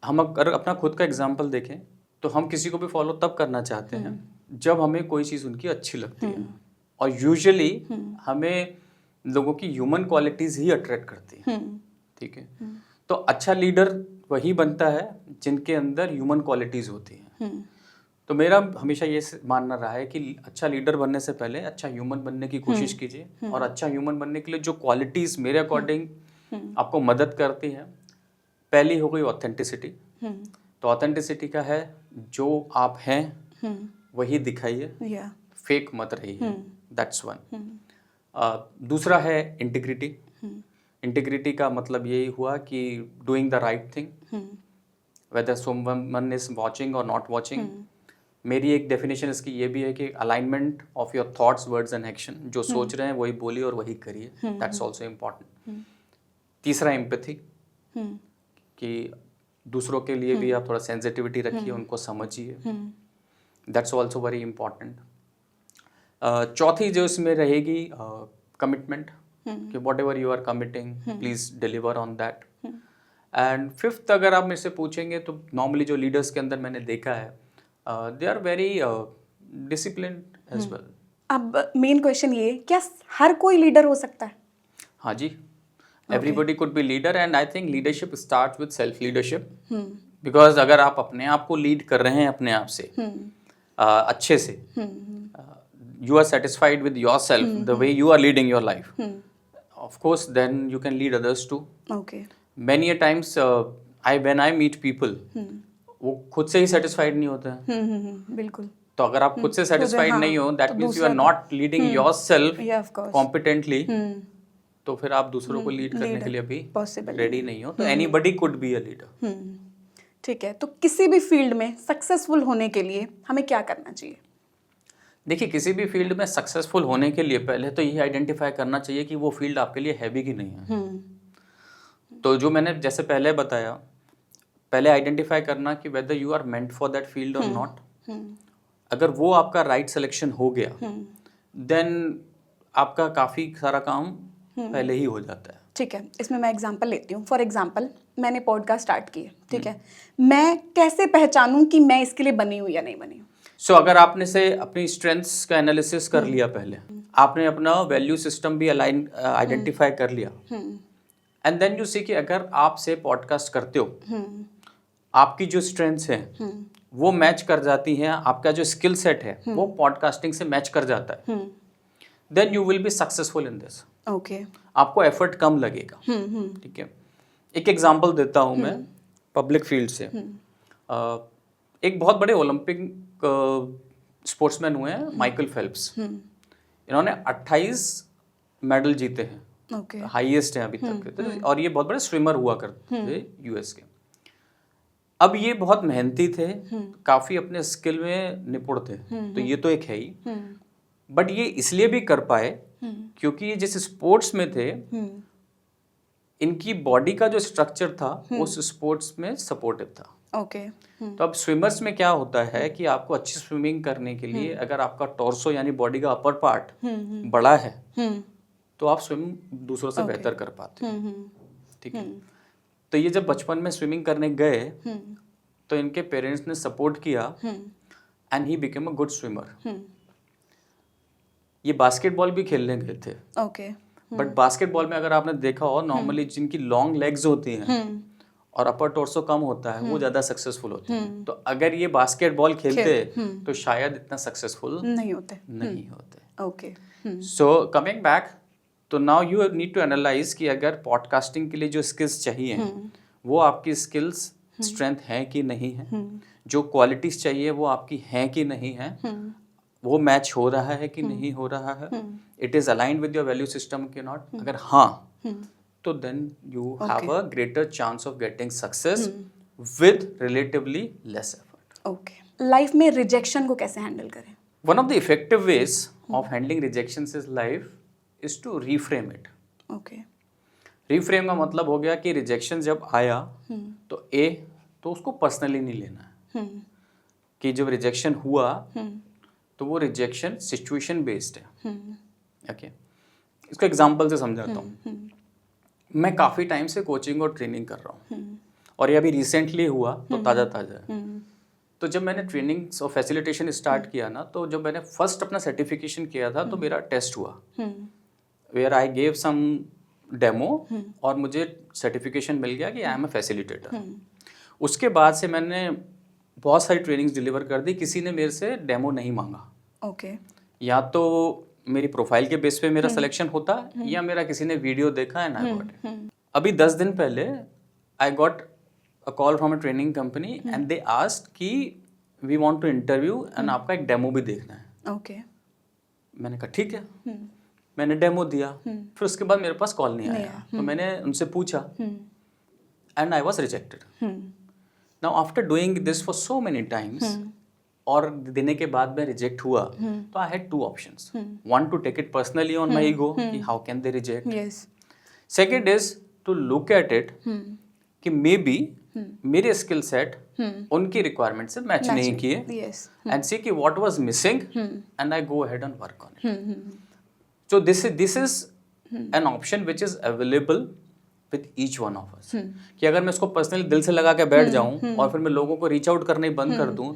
हम अगर अपना खुद का एग्जाम्पल देखें तो हम किसी को भी फॉलो तब करना चाहते हैं जब हमें कोई चीज़ उनकी अच्छी लगती है, और यूजुअली हमें लोगों की ह्यूमन क्वालिटीज़ ही अट्रैक्ट करती है। ठीक है, तो अच्छा लीडर वही बनता है जिनके अंदर ह्यूमन क्वालिटीज़ होती हैं। तो मेरा हमेशा ये मानना रहा है कि अच्छा लीडर बनने से पहले अच्छा ह्यूमन बनने की कोशिश कीजिए, और अच्छा ह्यूमन बनने के लिए जो क्वालिटीज़ मेरे अकॉर्डिंग आपको मदद करती हैं, पहली हो गई ऑथेंटिसिटी। तो ऑथेंटिसिटी का है जो आप हैं वही दिखाइए, फेक मत रहिए, दैट्स वन। दूसरा है इंटीग्रिटी। इंटीग्रिटी का मतलब यही हुआ कि doing the right thing, whether someone is watching और नॉट वाचिंग। मेरी एक डेफिनेशन इसकी ये भी है कि alignment of your thoughts, words and action. जो सोच रहे हैं वही बोलिए और वही करिए, दैट्स ऑल्सो इम्पॉर्टेंट। तीसरा एम्पैथी, कि दूसरों के लिए भी आप थोड़ा सेंसिटिविटी रखिए, उनको समझिए, दैट्स ऑल्सो वेरी इम्पॉर्टेंट। चौथी जो इसमें रहेगी कमिटमेंट, कि whatever you are committing please deliver on that. And fifth अगर आप मेरे से पूछेंगे तो नॉर्मली जो लीडर्स के अंदर मैंने देखा है, they are very disciplined as well. अब मेन क्वेश्चन ये, क्या हर कोई लीडर हो सकता है? हाँ जी, everybody could be leader, and I think leadership starts with self leadership, because अगर आप अपने आप को लीड कर रहे हैं अपने आप से अच्छे से, you are satisfied with yourself, the way you are leading your life, of course then you can lead others too. Okay. Many a times when I meet people, वो खुद से ही satisfied नहीं होते हैं। बिल्कुल। तो अगर आप खुद से satisfied नहीं हो, that means you are not leading yourself competently, तो फिर आप दूसरों को लीड करने के लिए भी रेडी नहीं हो। तो anybody could be a leader. ठीक है, तो किसी भी फील्ड में सक्सेसफुल होने के लिए हमें क्या करना चाहिए? देखिए, किसी भी फील्ड में सक्सेसफुल होने के लिए पहले तो ये आइडेंटिफाई करना चाहिए कि वो फील्ड आपके लिए है भी कि नहीं है। तो जो मैंने जैसे पहले बताया, पहले आइडेंटिफाई करना कि whether you are meant for that field और नॉट। अगर वो आपका राइट सिलेक्शन हो गया, देन आपका काफ़ी सारा काम पहले ही हो जाता है। ठीक है, इसमें मैं एग्जांपल लेती हूँ। फॉर एग्जांपल, मैंने पॉडकास्ट स्टार्ट किया, ठीक है, मैं कैसे पहचानूं कि मैं इसके लिए बनी हूँ या नहीं बनी हूँ? सो अगर आपने से अपनी स्ट्रेंथ्स का एनालिसिस कर लिया, पहले आपने अपना वैल्यू सिस्टम भी आइडेंटिफाई कर लिया, एंड देन यू सी कि अगर आप से पॉडकास्ट करते हो, आपकी जो स्ट्रेंथ्स हैं वो मैच कर जाती हैं, आपका जो स्किल सेट है वो पॉडकास्टिंग से मैच कर जाता है, then you will be successful in this. Okay. आपको एफर्ट कम लगेगा। ठीक है, एक एग्जांपल देता हूँ मैं पब्लिक फील्ड से। एक बहुत बड़े ओलंपिक स्पोर्ट्समैन हुए हैं, माइकल फेल्प्स। इन्होंने 28 मेडल जीते हैं, हाईएस्ट हैं अभी तक के, और ये बहुत बड़े स्विमर हुआ करते थे यूएस के। अब ये बहुत मेहनती थे, काफी अपने स्किल में निपुण थे, तो ये तो एक है ही, बट ये इसलिए भी कर पाए क्योंकि ये जिस स्पोर्ट्स में थे, इनकी बॉडी का जो स्ट्रक्चर था उस स्पोर्ट्स में सपोर्टिव था। ओके। तो अब स्विमर्स में क्या होता है कि आपको अच्छी स्विमिंग करने के लिए अगर आपका टॉर्सो यानी बॉडी का अपर पार्ट बड़ा है तो आप स्विम दूसरों से बेहतर कर पाते हैं। ठीक है। तो ये जब बचपन में स्विमिंग करने गए तो इनके पेरेंट्स ने सपोर्ट किया and he became a good swimmer. ये बास्केटबॉल भी खेलने गए थे। ओके। बट बास्केटबॉल में अगर आपने देखा हो नॉर्मली जिनकी लॉन्ग लेग्स होती हैं और अपर टॉर्सो कम होता है वो ज्यादा सक्सेसफुल होते हैं। तो अगर ये बास्केटबॉल खेलते तो शायद इतना सक्सेसफुल नहीं होते। ओके। सो कमिंग बैक, तो now you need to analyse कि अगर पॉडकास्टिंग के लिए जो स्किल्स चाहिए वो आपकी स्किल्स स्ट्रेंथ है कि नहीं है, जो क्वालिटीज चाहिए वो आपकी हैं कि नहीं है, वो मैच हो रहा है कि नहीं हो रहा है, it is aligned with your value system के नॉट। अगर हाँ तो then you have a greater chance of getting success with relatively less effort. Okay. Life में रिजेक्शन को कैसे हैंडल करें? One of the effective ways of handling rejections is life is to reframe it. Okay. Reframe का मतलब हो गया कि rejection जब आया तो उसको पर्सनली नहीं लेना है कि जब रिजेक्शन हुआ तो वो रिजेक्शन सिचुएशन बेस्ड है। ओके। इसको एग्जांपल से समझाता हूँ। मैं काफ़ी टाइम से कोचिंग और ट्रेनिंग कर रहा हूँ और ये अभी रिसेंटली हुआ तो ताज़ा है। तो जब मैंने ट्रेनिंग और फैसिलिटेशन स्टार्ट किया ना, तो जब मैंने फर्स्ट अपना सर्टिफिकेशन किया था तो मेरा टेस्ट हुआ where I gave some demo और मुझे सर्टिफिकेशन मिल गया कि आई एम अ फैसिलिटेटर। उसके बाद से मैंने बहुत सारी ट्रेनिंग्स डिलीवर कर दी, किसी ने मेरे से डेमो नहीं मांगा। ओके। या तो मेरी प्रोफाइल के बेस पे मेरा सिलेक्शन होता या मेरा किसी ने वीडियो देखा है ना। अभी 10 दिन पहले I got a call from a training company and they asked कि we want to interview and आपका एक डेमो भी देखना है। ओके। मैंने कहा ठीक है। मैंने डेमो दिया, फिर उसके बाद मेरे पास कॉल नहीं आया। तो मैंने उनसे पूछा and I was rejected. Now after doing this for so many times और देने के बाद मैं रिजेक्ट हुआ तो I had two options. One to take it personally on my ego कि how can they reject. Yes. Second is to look at it कि maybe मेरे स्किल सेट उनकी रिक्वायरमेंट से मैच नहीं किए एंड सी कि what was missing and I go ahead and work on it. So this is an option which is available with each one of us कि अगर मैं इसको पर्सनली दिल से लगा के बैठ जाऊं और फिर मैं लोगों को रीच आउट करने बंद कर दूं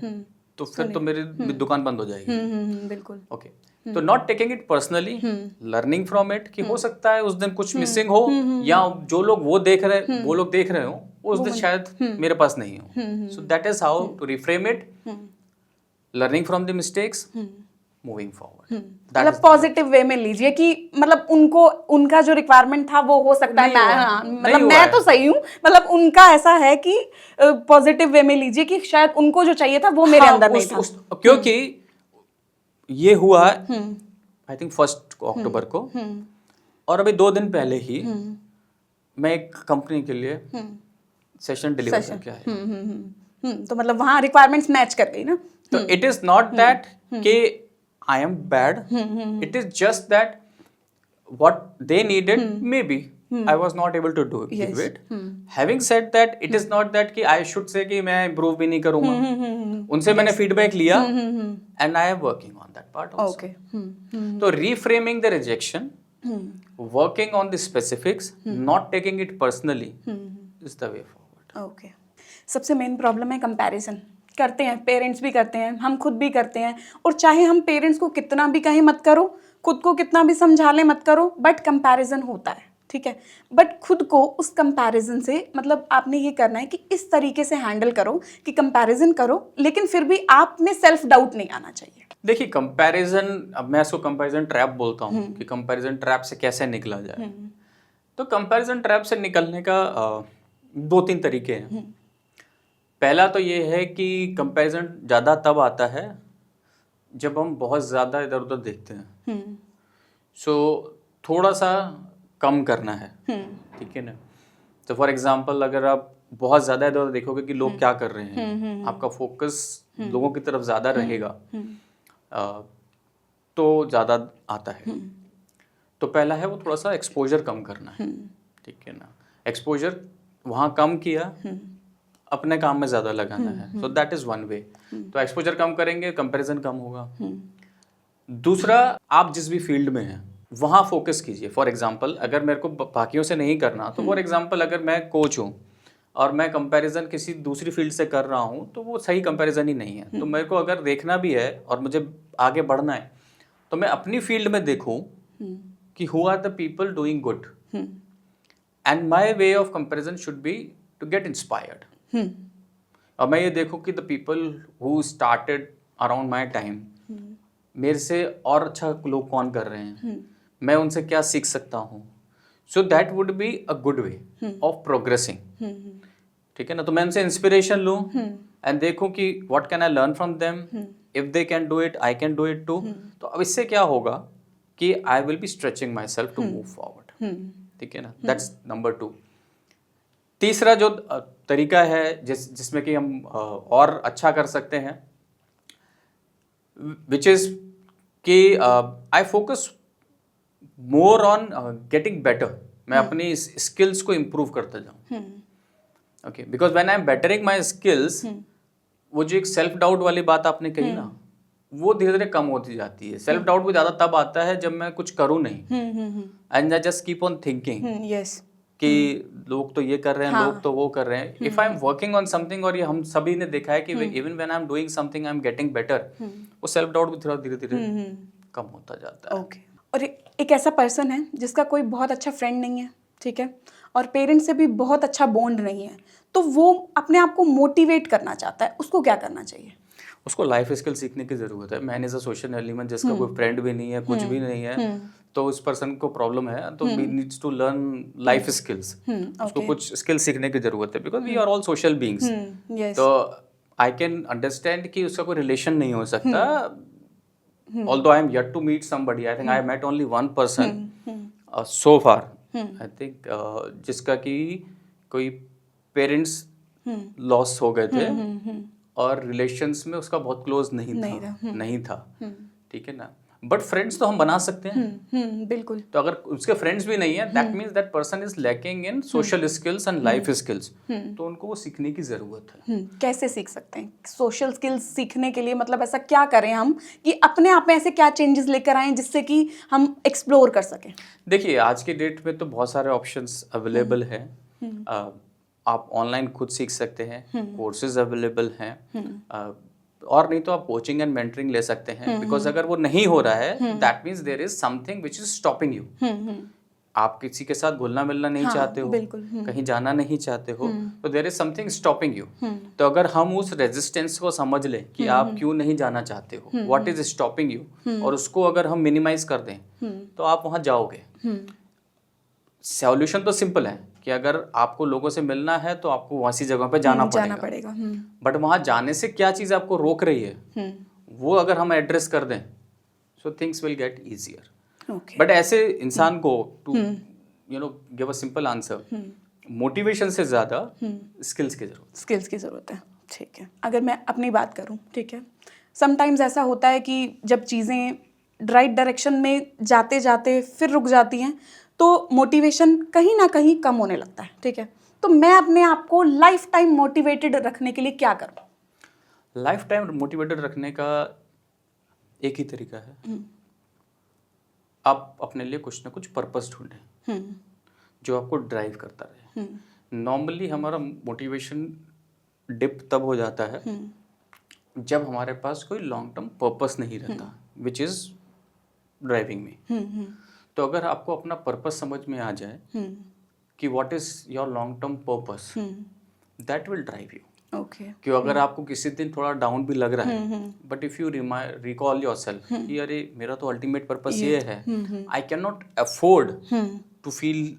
तो फिर तो मेरी दुकान बंद हो जाएगी। बिल्कुल। ओके। तो not taking it personally, learning from it कि हो सकता है उस दिन कुछ मिसिंग हो या जो लोग वो देख रहे हो उस दिन शायद मेरे पास नहीं हो। So that is how to reframe it, learning from the mistakes, moving forward. मतलब पॉजिटिव वे में लीजिए कि मतलब उनको उनका जो रिक्वायरमेंट था वो हो सकता है मतलब मैं तो सही हूँ, मतलब उनका ऐसा है कि पॉजिटिव वे में लीजिए कि शायद उनको जो चाहिए था वो मेरे अंदर नहीं था। क्योंकि ये हुआ आई थिंक 1 अक्टूबर को और अभी 2 दिन पहले ही मैं एक कंपनी के लिए सेशन डिलीवर करके आया। तो मतलब वहाँ रिक्वायरमेंट्स मैच कर गई ना। तो इट इज नॉट दैट कि I am bad. It is just that what they needed, maybe I was not able to give it. Having said that, it is not that कि I should say कि मैं improve भी नहीं करूँगा। उनसे मैंने feedback लिया and I am working on that part also. Okay. तो reframing the rejection, working on the specifics, not taking it personally is the way forward. Okay. सबसे मेन प्रॉब्लम है कंपैरिजन। करते हैं, पेरेंट्स भी करते हैं, हम खुद भी करते हैं, और चाहे हम पेरेंट्स को कितना भी कहें मत करो, खुद को कितना भी समझा लें मत करो, बट कंपैरिजन होता है, ठीक है। बट खुद को उस कंपैरिजन से मतलब आपने ये करना है कि इस तरीके से हैंडल करो कि कंपैरिजन करो लेकिन फिर भी आप में सेल्फ डाउट नहीं आना चाहिए। देखिए कंपैरिजन, अब मैं इसको कंपैरिजन ट्रैप बोलता हूँ कि कंपैरिजन ट्रैप से कैसे निकला जाए। तो कंपैरिजन ट्रैप से निकलने का 2-3 तरीके हैं। पहला तो ये है कि कंपैरिजन ज़्यादा तब आता है जब हम बहुत ज़्यादा इधर उधर देखते हैं। सो थोड़ा सा कम करना है, ठीक है ना। तो फॉर एग्जांपल अगर आप बहुत ज़्यादा इधर उधर देखोगे कि लोग क्या कर रहे हैं, आपका फोकस लोगों की तरफ ज़्यादा रहेगा तो ज़्यादा आता है। तो पहला है वो थोड़ा सा एक्सपोजर कम करना है, ठीक है ना। एक्सपोजर वहाँ कम किया, अपने काम में ज़्यादा लगाना है। So that is one way. तो एक्सपोजर कम करेंगे, कंपैरिजन कम होगा। दूसरा, आप जिस भी फील्ड में हैं वहाँ फोकस कीजिए। फॉर एग्जांपल, अगर मेरे को बाकियों से नहीं करना, तो फॉर एग्जांपल अगर मैं कोच हूँ और मैं कंपैरिजन किसी दूसरी फील्ड से कर रहा हूँ, तो वो सही कंपैरिजन ही नहीं है। तो मेरे को अगर देखना भी है और मुझे आगे बढ़ना है, तो मैं अपनी फील्ड में देखूँ कि who are the people doing good, and my way of comparison should be to get inspired. और मैं ये देखूँ कि the people who started around my time, मेरे से और अच्छा लोग कौन कर रहे हैं, मैं उनसे क्या सीख सकता हूँ। So that would be a good way of progressing. ठीक है ना। तो मैं उनसे इंस्पिरेशन लूँ एंड देखूँ कि what can I learn from them, if they can do it I can do it too. तो अब इससे क्या होगा कि I will be stretching myself to move forward. ठीक है ना। That's number 2। तीसरा जो तरीका है जिसमें कि हम और अच्छा कर सकते हैं, विच इज कि I focus more on getting better. मैं अपनी स्किल्स को इम्प्रूव करता जाऊँ। Okay, because when I am bettering my skills, वो जो एक सेल्फ डाउट वाली बात आपने कही ना, वो धीरे धीरे कम होती जाती है। सेल्फ डाउट भी ज़्यादा तब आता है जब मैं कुछ करूँ नहीं, and I just keep on thinking कि लोग तो ये कर रहे हैं, लोग तो वो कर रहे हैं। If I am working on something, और ये हम सभी ने देखा है कि even when I am doing something I am getting better, वो सेल्फ डाउट भी थोड़ा धीरे धीरे कम होता जाता है। ओके। और एक ऐसा पर्सन है जिसका कोई बहुत अच्छा फ्रेंड नहीं है, ठीक है, और पेरेंट्स से भी बहुत अच्छा बॉन्ड नहीं है, तो वो अपने आप को मोटिवेट करना चाहता है, उसको क्या करना चाहिए? उसको लाइफ स्किल सीखने की ज़रूरत है। Man is a social element, जिसका कोई फ्रेंड भी नहीं है, कुछ भी नहीं है, तो उस पर्सन को प्रॉब्लम है। तो we needs to learn life skills. उसको कुछ स्किल सीखने की ज़रूरत है, because we are all social beings. तो आई कैन अंडरस्टैंड कि उसका कोई रिलेशन नहीं हो सकता। Although I am yet to meet somebody, I think I met only one person so far, I think, जिसका कि कोई पेरेंट्स लॉस हो गए थे और रिलेशंस में उसका बहुत क्लोज नहीं था। ठीक है ना। बट फ्रेंड्स तो हम बना सकते हैं। बिल्कुल। तो अगर उसके फ्रेंड्स भी नहीं है, that means that person is lacking in social skills and life skills. तो उनको वो सीखने की जरूरत है। कैसे सीख सकते हैं सोशल स्किल्स सीखने के लिए? मतलब ऐसा क्या करें हम कि अपने आप में ऐसे क्या चेंजेस लेकर आएं जिससे कि हम एक्सप्लोर कर सकें? देखिए, आज के डेट में तो बहुत सारे ऑप्शंस अवेलेबल हैं। आप ऑनलाइन खुद सीख सकते हैं, कोर्सेज अवेलेबल हैं, और नहीं तो आप कोचिंग एंड मेंटरिंग ले सकते हैं। बिकॉज अगर वो नहीं हो रहा है, that means there is something which is stopping you. आप किसी के साथ घुलना मिलना नहीं चाहते हो, कहीं जाना नहीं चाहते हो, तो there is something stopping you. तो अगर हम उस रेजिस्टेंस को समझ लें कि आप क्यों नहीं जाना चाहते हो, व्हाट इज स्टॉपिंग यू, और उसको अगर हम मिनिमाइज कर दें, तो आप वहां जाओगे। सॉल्यूशन तो सिंपल है कि अगर आपको लोगों से मिलना है तो आपको वैसी जगह पे जाना पड़ेगा। बट वहां जाने से क्या चीज़ आपको रोक रही है, वो अगर हम एड्रेस कर दें, so things will get easier. But ऐसे इंसान को to give a simple answer, motivation से ज़्यादा स्किल्स की ज़रूरत है। ठीक है। अगर मैं अपनी बात करूं, ठीक है, समटाइम्स ऐसा होता है कि जब चीज़ें राइट डायरेक्शन में जाते जाते फिर रुक जाती हैं, तो मोटिवेशन कहीं ना कहीं कम होने लगता है। ठीक है, तो मैं अपने आप को लाइफ टाइम मोटिवेटेड रखने के लिए क्या करूं? लाइफ टाइम मोटिवेटेड रखने का एक ही तरीका है, आप अपने लिए कुछ ना कुछ पर्पस ढूंढें जो आपको ड्राइव करता रहे। नॉर्मली हमारा मोटिवेशन डिप तब हो जाता है जब हमारे पास कोई लॉन्ग टर्म पर्पस नहीं रहता, विच इज ड्राइविंग मी। तो अगर आपको अपना पर्पस समझ में आ जाए कि what is your long term purpose, that will drive you. Okay. कि अगर आपको किसी दिन थोड़ा डाउन भी लग रहा है, but if you recall yourself कि अरे मेरा तो अल्टीमेट पर्पस ये है, I can not afford to feel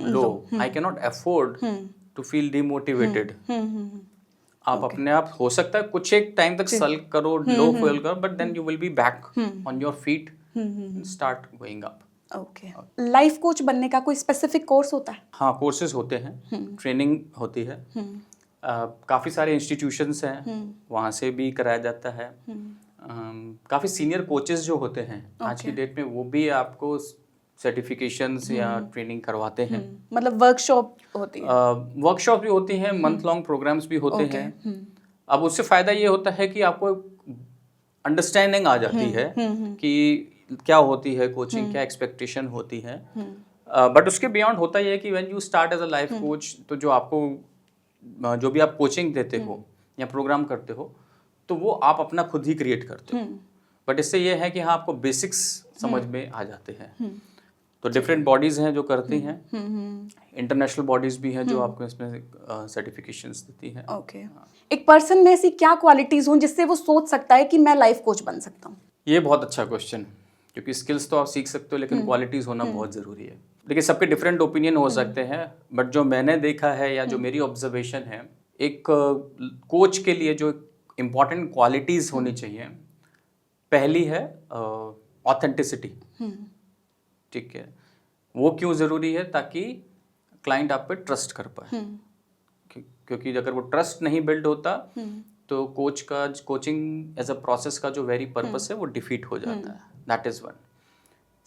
low, I can not afford to feel demotivated. आप अपने आप, हो सकता है कुछ एक टाइम तक सल्क करो, लो फील करो, but then you will be back on your feet, start going up. Okay. Life coach बनने का कोई स्पेसिफिक कोर्स होता है? हाँ, कोर्सेज होते हैं, ट्रेनिंग होती है, काफ़ी सारे इंस्टीट्यूशंस हैं, वहाँ से भी कराया जाता है। काफ़ी सीनियर कोचेस जो होते हैं आज की डेट में, वो भी आपको सर्टिफिकेशंस या ट्रेनिंग करवाते हैं। मतलब वर्कशॉप होती है? वर्कशॉप भी होती हैं, मंथ लॉन्ग प्रोग्राम्स भी होते हैं। अब उससे फ़ायदा ये होता है कि आपको अंडरस्टैंडिंग आ जाती है कि क्या होती है कोचिंग, क्या एक्सपेक्टेशन होती है। बट उसके बियॉन्ड होता ये है कि when you start as a life coach, तो जो भी आप कोचिंग देते हो या प्रोग्राम करते हो, तो वो आप अपना खुद ही क्रिएट करते हो। बट इससे ये है कि हाँ, आपको बेसिक्स समझ में आ जाते हैं। तो डिफरेंट बॉडीज हैं जो करती हैं, इंटरनेशनल बॉडीज भी हैं जो आपको इसमें सर्टिफिकेशंस देती हैं। ओके। एक पर्सन में ऐसी क्या क्वालिटीज हों जिससे वो सोच सकता है कि मैं लाइफ कोच बन सकता हूँ? ये बहुत अच्छा क्वेश्चन, क्योंकि स्किल्स तो आप सीख सकते हो लेकिन क्वालिटीज होना बहुत ज़रूरी है। देखिए, सबके डिफरेंट ओपिनियन हो सकते हैं, बट जो मैंने देखा है या जो मेरी ऑब्जर्वेशन है, एक कोच के लिए जो इम्पॉर्टेंट क्वालिटीज होनी चाहिए, पहली है ऑथेंटिसिटी। ठीक है, वो क्यों ज़रूरी है? ताकि क्लाइंट आप पे ट्रस्ट कर पाए। क्योंकि अगर वो ट्रस्ट नहीं बिल्ड होता तो कोचिंग एज अ प्रोसेस का जो वेरी पर्पस है वो डिफीट हो जाता है। That is one.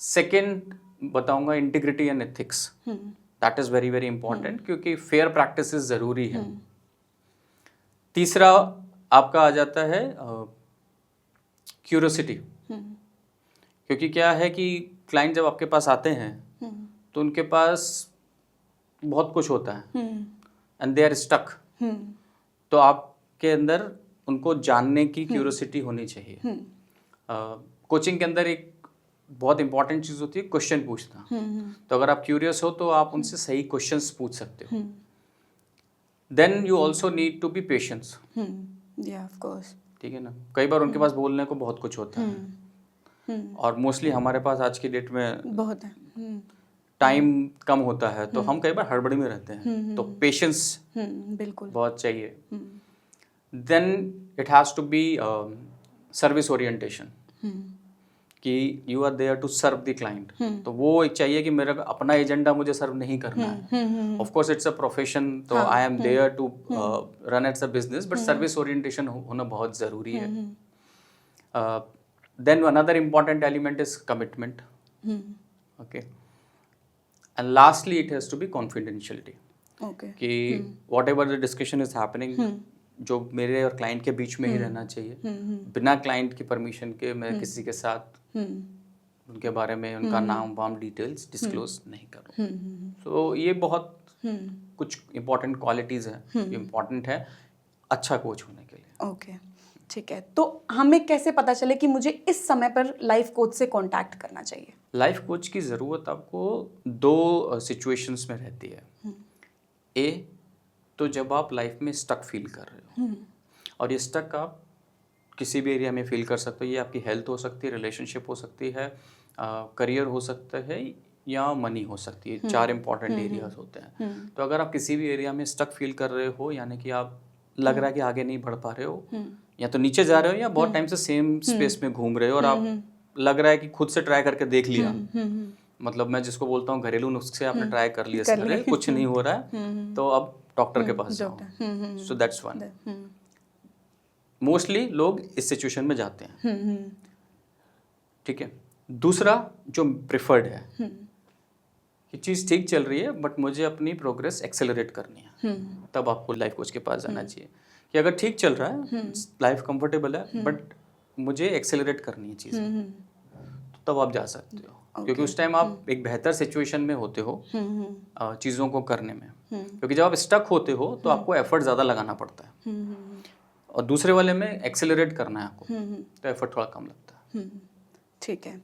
सेकेंड बताऊंगा integrity and ethics. That is very very important, क्योंकि फेयर प्रैक्टिस ज़रूरी है। तीसरा आपका आ जाता है क्यूरियोसिटी। क्योंकि क्या है कि क्लाइंट जब आपके पास आते हैं तो उनके पास बहुत कुछ होता है एंड दे आर स्टक। तो आपके अंदर उनको जानने की क्यूरियोसिटी होनी चाहिए। कोचिंग के अंदर एक बहुत इंपॉर्टेंट चीज़ होती है क्वेश्चन पूछना। तो अगर आप क्यूरियस हो तो आप उनसे सही क्वेश्चंस पूछ सकते हो। Then you also need to be patience. Of course. ठीक है ना, कई बार उनके पास बोलने को बहुत कुछ होता है और मोस्टली हमारे पास आज की डेट में बहुत है, टाइम कम होता है, तो हम कई बार हड़बड़ी में रहते हैं। तो पेशेंस बिल्कुल बहुत चाहिए। Then it has to be service orientation, कि you are there to serve the client. तो वो एक चाहिए कि मेरा अपना एजेंडा मुझे सर्व नहीं करना है। Of course it's a profession, तो I am there to run it's a business, but service orientation होना बहुत ज़रूरी है। Then another important element is commitment. Okay, and lastly it has to be confidentiality. कि whatever the discussion is happening, जो मेरे और client के बीच में ही रहना चाहिए। बिना क्लाइंट की परमिशन के मैं किसी के साथ उनके बारे में उनका नाम वाम डिटेल्स डिस्क्लोज नहीं करूँ। तो ये बहुत कुछ इम्पोर्टेंट क्वालिटीज़ हैं, इम्पोर्टेंट है अच्छा कोच होने के लिए। ओके, ठीक है। तो हमें कैसे पता चले कि मुझे इस समय पर लाइफ कोच से कांटेक्ट करना चाहिए? लाइफ कोच की ज़रूरत आपको दो सिचुएशंस में रहती है। ए, तो जब आप लाइफ में स्टक फील कर रहे हो, और ये स्टक आप किसी भी एरिया में फील कर सकते हो। ये आपकी हेल्थ हो सकती है, रिलेशनशिप हो सकती है, करियर हो सकता है, या मनी हो सकती है। चार इंपॉर्टेंट एरियाज होते हैं। तो अगर आप किसी भी एरिया में स्टक फील कर रहे हो, यानी कि आप लग रहा है कि आगे नहीं बढ़ पा रहे हो, या तो नीचे जा रहे हो या बहुत टाइम से सेम स्पेस में घूम रहे हो, और आप लग रहा है कि खुद से ट्राई करके देख लिया, मतलब मैं जिसको बोलता हूँ घरेलू नुस्खे आपने ट्राई कर लिए सारे, कुछ नहीं हो रहा है, तो अब डॉक्टर के पास जाओ। So that's one. मोस्टली लोग इस सिचुएशन में जाते हैं। ठीक है। दूसरा जो प्रिफर्ड है, ये चीज़ ठीक चल रही है बट मुझे अपनी प्रोग्रेस एक्सेलरेट करनी है, तब आपको लाइफ कोच के पास जाना चाहिए। कि अगर ठीक चल रहा है, लाइफ कंफर्टेबल है, बट मुझे एक्सेलरेट करनी है चीज़, तो तब आप जा सकते हो। क्योंकि उस टाइम आप एक बेहतर सिचुएशन में होते हो चीज़ों को करने में। क्योंकि जब आप स्टक होते हो तो आपको एफर्ट ज़्यादा लगाना पड़ता है, और दूसरे वाले में एक्सेलरेट करना है आपको, तो एफर्ट थोड़ा कम लगता है। ठीक है।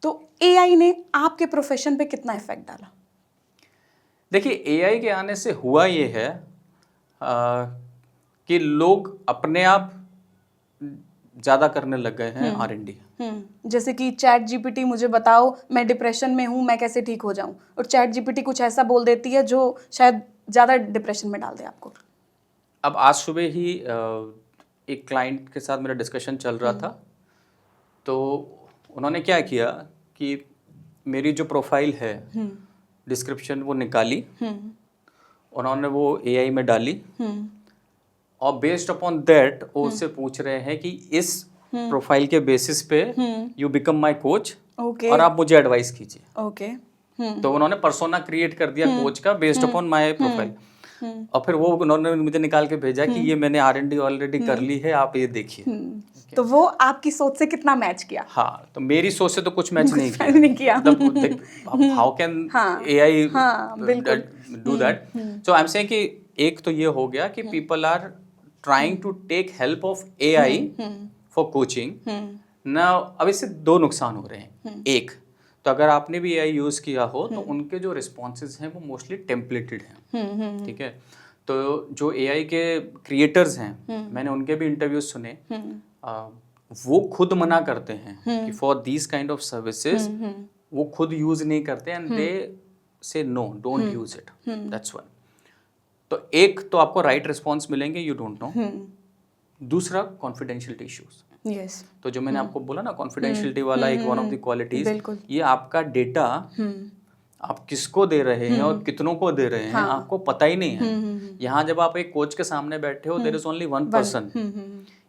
तो एआई ने आपके प्रोफेशन पे कितना इफेक्ट डाला? देखिए, एआई के आने से हुआ ये है कि लोग अपने आप ज़्यादा करने लग गए हैं R&D। जैसे कि चैट जीपीटी मुझे बताओ मैं डिप्रेशन में हूँ, मैं कैसे ठीक हो जाऊँ, और चैट जीपीटी कुछ ऐसा बोल देती है जो शायद ज़्यादा डिप्रेशन में डाल दे आपको। अब आज सुबह ही एक क्लाइंट के साथ मेरा डिस्कशन चल रहा था, तो उन्होंने क्या किया कि मेरी जो प्रोफाइल है, डिस्क्रिप्शन वो निकाली, उन्होंने वो एआई में डाली, और बेस्ड अपॉन दैट वो उससे पूछ रहे हैं कि इस प्रोफाइल के बेसिस पे you become my coach okay और आप मुझे एडवाइस कीजिए। ओके तो उन्होंने पर्सोना क्रिएट कर दिया कोच का बेस्ड अपॉन माय प्रोफाइल, और फिर वो उन्होंने मुझे निकाल के भेजा कि ये मैंने R&D ऑलरेडी कर ली है, आप ये देखिए। तो वो आपकी सोच से कितना मैच किया? हाँ, तो मेरी सोच से तो कुछ मैच नहीं किया। नहीं किया। How can AI do that? So I am saying कि एक तो ये हो गया कि people are trying to take help of AI for coaching ना। अब इससे दो नुकसान हो रहे हैं। एक तो अगर आपने भी AI यूज किया हो तो उनके जो रिस्पॉन्सेज हैं वो मोस्टली टेम्पलेटेड हैं, ठीक है। तो जो AI के क्रिएटर्स हैं, मैंने उनके भी इंटरव्यूज सुने, वो खुद मना करते हैं कि for these kind of services वो खुद यूज नहीं करते and they say no, don't use it, that's one. तो एक तो आपको राइट रिस्पॉन्स मिलेंगे, यू डोंट नो। दूसरा कॉन्फिडेंशियलिटी इश्यूज। यस तो जो मैंने आपको बोला ना कॉन्फिडेंशियलिटी वाला एक वन ऑफ द क्वालिटीज, ये आपका डेटा आप किसको दे रहे हैं और कितनों को दे रहे हैं आपको पता ही नहीं है। यहाँ जब आप एक कोच के सामने बैठे हो, there is only one person.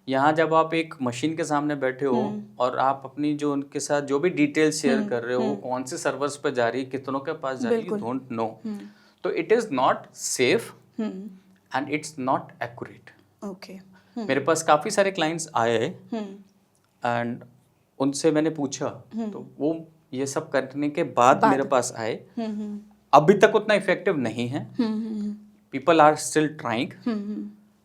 यहाँ जब आप एक मशीन के सामने बैठे हो और आप अपनी जो उनके साथ जो भी डिटेल शेयर कर रहे हो, कौन से सर्वर्स पे जा रही है, कितनों के पास जा रही है, यू डोंट नो। तो it is not safe and it's not accurate. Okay मेरे पास काफी सारे क्लाइंट्स आए एंड उनसे मैंने पूछा, तो वो ये सब करने के बाद मेरे पास आए। अभी तक उतना इफेक्टिव नहीं है, पीपल आर स्टिल ट्राइंग।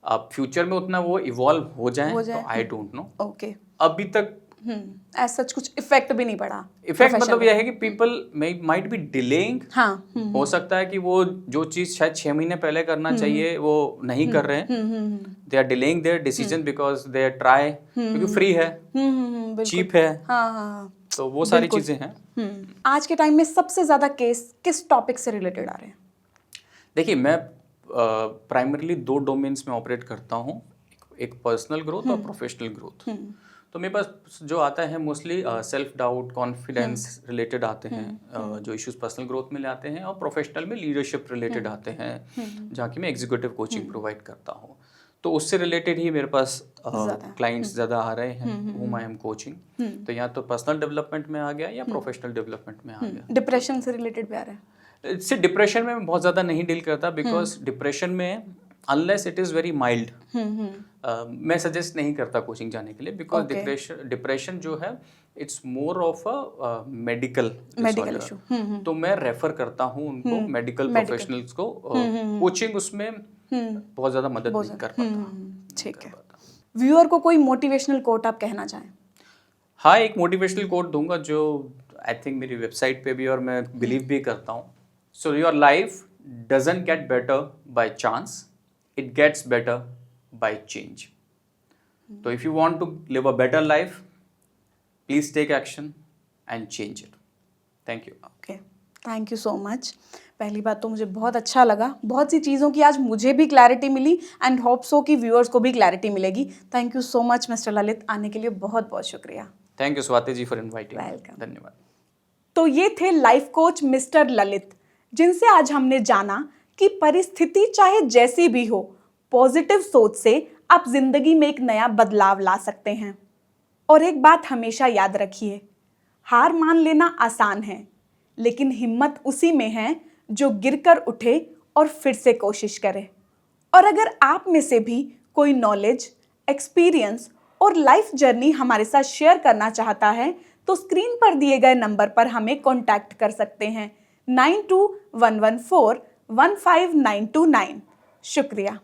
अब फ्यूचर में उतना वो इवॉल्व हो जाए तो आई डोंट नो। ओके अभी तक ऐसा सच कुछ इफेक्ट भी नहीं पड़ा। इफेक्ट मतलब यह है कि पीपल माइट बी डिलेइंग। हाँ हो सकता है कि वो जो चीज शायद 6 महीने पहले करना चाहिए वो नहीं कर रहे हैं। They are delaying their decision because they are try, क्योंकि फ्री है, चीप है। हाँ तो वो सारी चीजें हैं। आज के टाइम में सबसे ज्यादा केस किस टॉपिक से रिलेटेड आ रहे हैं? देखिए, मैं प्राइमरीली 2 डोमेन्स में ऑपरेट करता हूँ, एक पर्सनल ग्रोथ और प्रोफेशनल ग्रोथ। तो मेरे पास जो आता है mostly self doubt, confidence related आते हैं, जो इश्यूज पर्सनल ग्रोथ में ले आते हैं, और प्रोफेशनल में लीडरशिप रिलेटेड आते हैं, जहाँ की मैं एग्जीक्यूटिव कोचिंग प्रोवाइड करता हूँ। तो उससे रिलेटेड ही मेरे पास क्लाइंट्स ज़्यादा आ रहे हैं whom I am coaching। तो या तो पर्सनल डेवलपमेंट में आ गया या प्रोफेशनल डेवलपमेंट में आ गया। डिप्रेशन से रिलेटेड भी आ रहा है? इससे डिप्रेशन में मैं बहुत ज़्यादा नहीं डील करता, बिकॉज डिप्रेशन में unless it is very mild मैं सजेस्ट नहीं करता कोचिंग जाने के लिए, बिकॉज डिप्रेशन जो है it's more of a medical issue. तो मैं रेफर करता हूँ उनको मेडिकल प्रोफेशनल्स को। कोचिंग उसमें बहुत ज़्यादा मदद नहीं कर पाता। ठीक है। व्यूअर को कोई मोटिवेशनल कोट आप कहना चाहें? हाँ, एक मोटिवेशनल कोट दूंगा जो आई थिंक मेरी वेबसाइट पे भी और मैं बिलीव भी करता हूँ। So your life doesn't get better by chance, it gets better by change. तो if you want to live a better life, please take action and change it. Thank you. Okay, thank you so much. पहली बात तो मुझे बहुत अच्छा लगा, बहुत सी चीज़ों की आज मुझे भी क्लैरिटी मिली एंड होप सो कि व्यूअर्स को भी क्लैरिटी मिलेगी। Thank you so much mister Lalit, आने के लिए बहुत बहुत शुक्रिया। Thank you Swati ji for inviting. Welcome. धन्यवाद। तो ये थे लाइफ कोच मिस्टर ललित, जिनसे आज हमने जाना कि परिस्थिति चाहे जैसी भी हो, पॉजिटिव सोच से आप जिंदगी में एक नया बदलाव ला सकते हैं। और एक बात हमेशा याद रखिए, हार मान लेना आसान है, लेकिन हिम्मत उसी में है जो गिरकर उठे और फिर से कोशिश करे। और अगर आप में से भी कोई नॉलेज, एक्सपीरियंस और लाइफ जर्नी हमारे साथ शेयर करना चाहता है तो स्क्रीन पर दिए गए नंबर पर हमें कॉन्टैक्ट कर सकते हैं 9211415929। शुक्रिया।